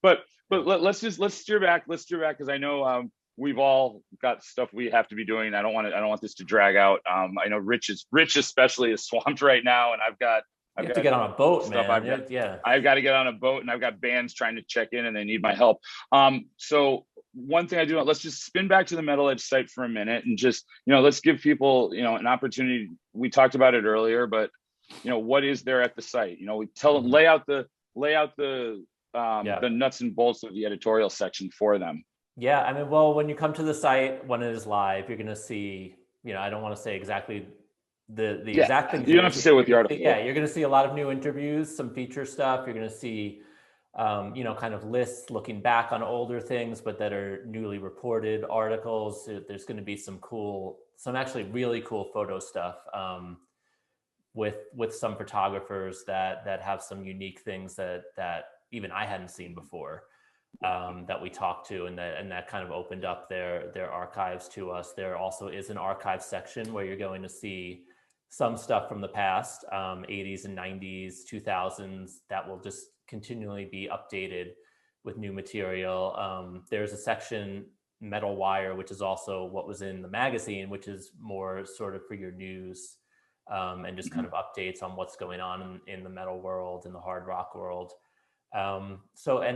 but let's steer back because I know we've all got stuff we have to be doing. I don't want this to drag out. I know Rich especially is swamped right now, and I've got to get on a boat, man. I've got to get on a boat, and I've got bands trying to check in, and they need my help. So one thing I do, let's just spin back to the Metal Edge site for a minute, and just let's give people an opportunity. We talked about it earlier, but what is there at the site? We tell them lay out the nuts and bolts of the editorial section for them. Yeah, I mean, well, when you come to the site when it is live, you're going to see. I don't want to say exactly the exact thing. You don't have to say with the article. Yeah, you're going to see a lot of new interviews, some feature stuff. You're going to see, kind of lists looking back on older things, but that are newly reported articles. There's going to be some actually really cool photo stuff with some photographers that have some unique things that even I hadn't seen before. That we talked to, and that kind of opened up their archives to us. There also is an archive section where you're going to see some stuff from the past, 80s and 90s, 2000s, that will just continually be updated with new material. There's a section, Metal Wire, which is also what was in the magazine, which is more sort of for your news and just kind of updates on what's going on in the metal world, in the hard rock world. And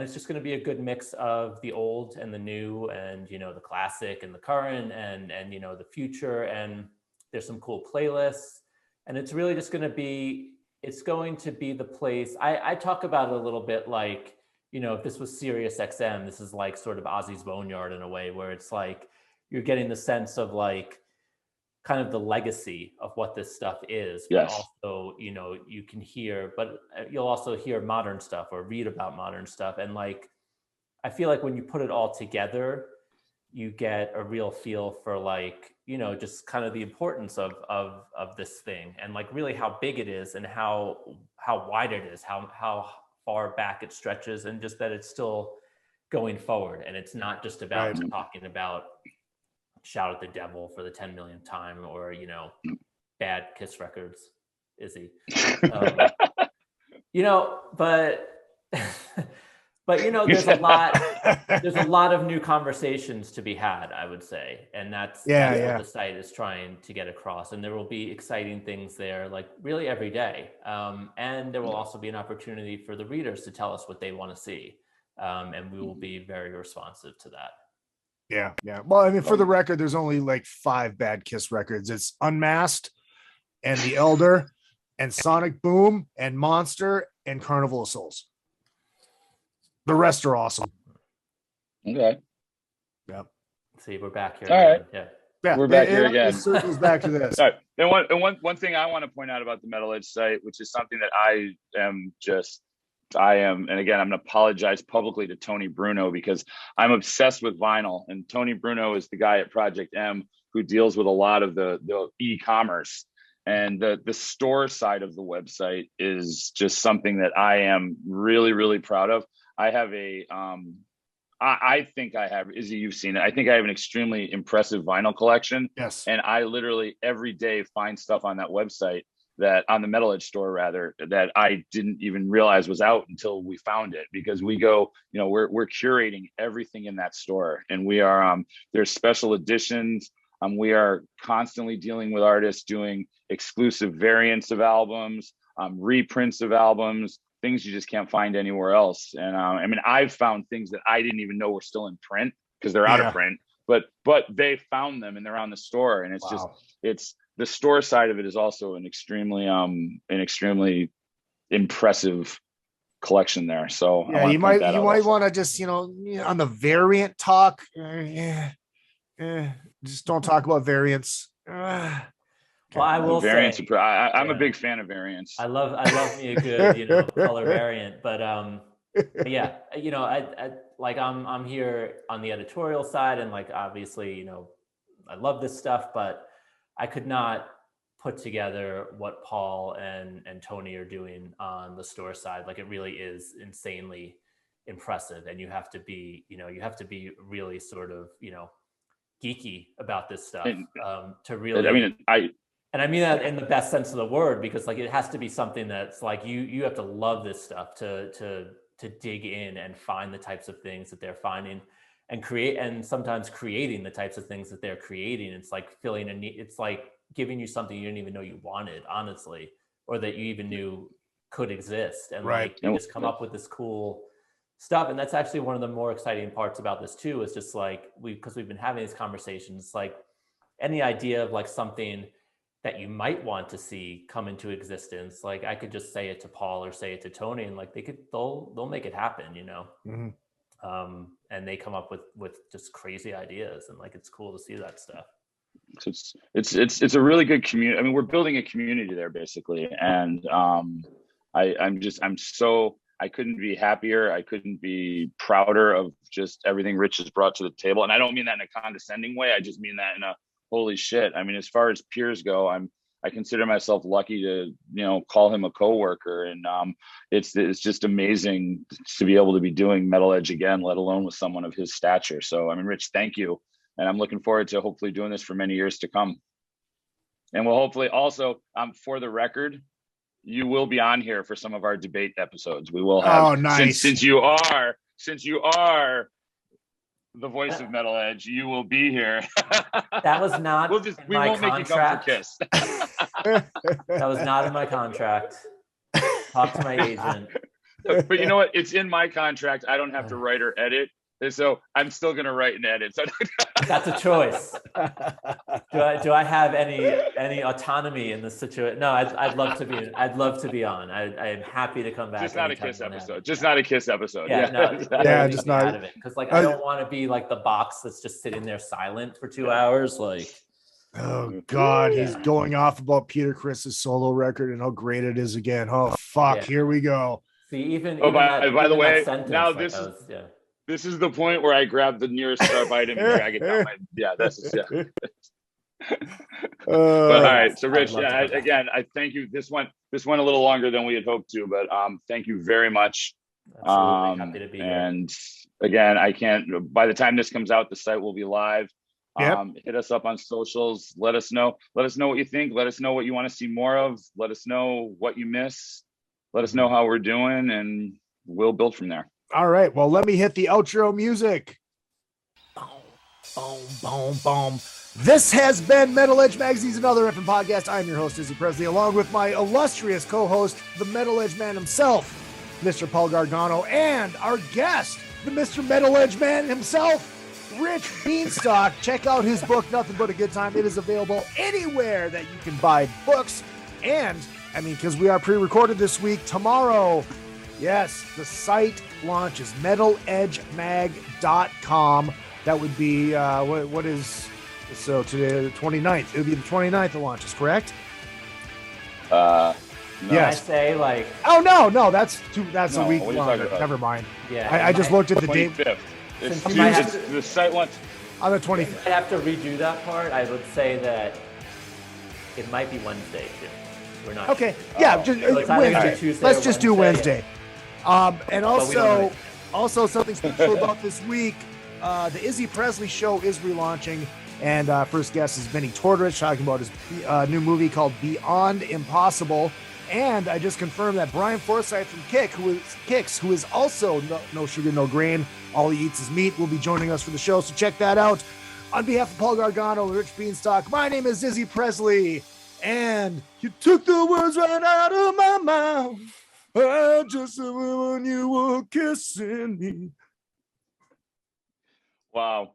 it's just going to be a good mix of the old and the new, and the classic and the current, and the future. And there's some cool playlists, and it's really just going to be the place. I talk about it a little bit like, if this was Sirius XM, this is like sort of Ozzy's Boneyard in a way, where it's like you're getting the sense of like kind of the legacy of what this stuff is. Yes. But also, you can hear, but you'll also hear modern stuff or read about modern stuff. And like, I feel like when you put it all together, you get a real feel for like, just kind of the importance of this thing, and like really how big it is, and how wide it is, how far back it stretches, and just that it's still going forward. And it's not just about talking about Shout at the Devil for the 10 millionth time, or bad Kiss records, Izzy. But there's a lot of new conversations to be had, I would say, and that's what the site is trying to get across. And there will be exciting things there, like really every day. And there will also be an opportunity for the readers to tell us what they want to see, and we will be very responsive to that. Yeah. Well, I mean, for the record, there's only like 5 bad Kiss records. It's Unmasked, and The Elder, and Sonic Boom, and Monster, and Carnival of Souls. The rest are awesome. Okay. Yep. See, we're back here. All right. Yeah. We're back here again. It circles back to this. All right. And one thing I want to point out about the Metal Edge site, which is something that I am, and again, I'm going to apologize publicly to Tony Bruno, because I'm obsessed with vinyl. And Tony Bruno is the guy at Project M who deals with a lot of the e-commerce. And the store side of the website is just something that I am really, really proud of. I have I think I have, Izzy, you've seen it. I think I have an extremely impressive vinyl collection. Yes. And I literally every day find stuff on that website, on the Metal Edge store rather, that I didn't even realize was out until we found it, because we go, we're curating everything in that store, and we are, there's special editions. We are constantly dealing with artists doing exclusive variants of albums. reprints of albums, things you just can't find anywhere else. And I mean, I've found things that I didn't even know were still in print because they're out of print, but they found them and they're on the store. And it's it's the store side of it is also an extremely impressive collection there. So yeah, you might want to just, on the variant talk, just don't talk about variants. Well, I will variants. say, I'm a big fan of variants. I love me a good, color variant, but yeah, I'm here on the editorial side, and like, obviously, I love this stuff, but I could not put together what Paul and Tony are doing on the store side. Like, it really is insanely impressive, and you have to be really sort of, geeky about this stuff to really. I mean that in the best sense of the word, because like, it has to be something that's like, you have to love this stuff to dig in and find the types of things that they're finding and create, and sometimes creating the types of things that they're creating. It's like filling a need. It's like giving you something you didn't even know you wanted, honestly, or that you even knew could exist. And like, you just come up with this cool stuff. And that's actually one of the more exciting parts about this too, is just like, because we've been having these conversations, like any idea of like something that you might want to see come into existence, like I could just say it to Paul or say it to Tony, and like they'll make it happen, Mm-hmm. And they come up with just crazy ideas, and like, it's cool to see that stuff. It's a really good community. I mean, we're building a community there basically, and I couldn't be happier. I couldn't be prouder of just everything Rich has brought to the table. And I don't mean that in a condescending way. I just mean that in a holy shit. I mean, as far as peers go, I consider myself lucky to, call him a coworker. And it's just amazing to be able to be doing Metal Edge again, let alone with someone of his stature. So, I mean, Rich, thank you. And I'm looking forward to hopefully doing this for many years to come. And we'll hopefully also, for the record, you will be on here for some of our debate episodes. We will have. Oh, nice. Since you are the voice of Metal Edge, you will be here. That was not we won't make you come for Kiss. That was not in my contract. Talk to my agent. But you know what? It's in my contract. I don't have to write or edit. And so I'm still going to write and edit. So that's a choice. Do I have any autonomy in this situation? No, I'd love to be. I'd love to be on. I am happy to come back. Just not a Kiss episode. Just not a Kiss episode. Yeah, just not out of it, because like I don't want to be like the box that's just sitting there silent for 2 hours. Like, oh God, he's going off about Peter Criss's solo record and how great it is again. Oh fuck, here we go. See, even by the way, now like, this is the point where I grab the nearest sharp item and drag it down. But all right, so Rich, again, I thank you. This went a little longer than we had hoped to, but thank you very much. Absolutely happy to be here. And again, I can't. By the time this comes out, the site will be live. Hit us up on socials. Let us know what you think. Let us know what you want to see more of. Let us know what you miss. Let us know how we're doing, and we'll build from there. All right. Well, let me hit the outro music. Boom, boom, boom, boom. This has been Metal Edge Magazine's Another Effing Podcast. I'm your host, Izzy Presley, along with my illustrious co-host, the Metal Edge Man himself, Mr. Paul Gargano, and our guest, the Mr. Metal Edge Man himself, Rich Bienstock. Check out his book, Nothing But a Good Time. It is available anywhere that you can buy books. And, I mean, because we are pre-recorded this week, tomorrow, yes, the site launches, metaledgemag.com. That would be, what is, so today, the 29th. It would be the 29th of launches, correct? No. Yes. I say like. Oh, no, that's a week longer. Never mind. Yeah. I just looked at the date. 25th. The site launch. On the 25th. I'd have to redo that part. I would say that it might be Wednesday, too. We're not. Okay. Yeah, just Wednesday. Tuesday. Let's just do Wednesday. And also something special about this week, the Izzy Presley show is relaunching, and first guest is Vinny Tortorich talking about his new movie called Beyond Impossible. And I just confirmed that Brian Forsyth from Kicks, who is also no sugar, no grain, all he eats is meat, will be joining us for the show. So check that out. On behalf of Paul Gargano and Rich Bienstock, my name is Izzy Presley. And you took the words right out of my mouth. I just when you were kissing me. Wow.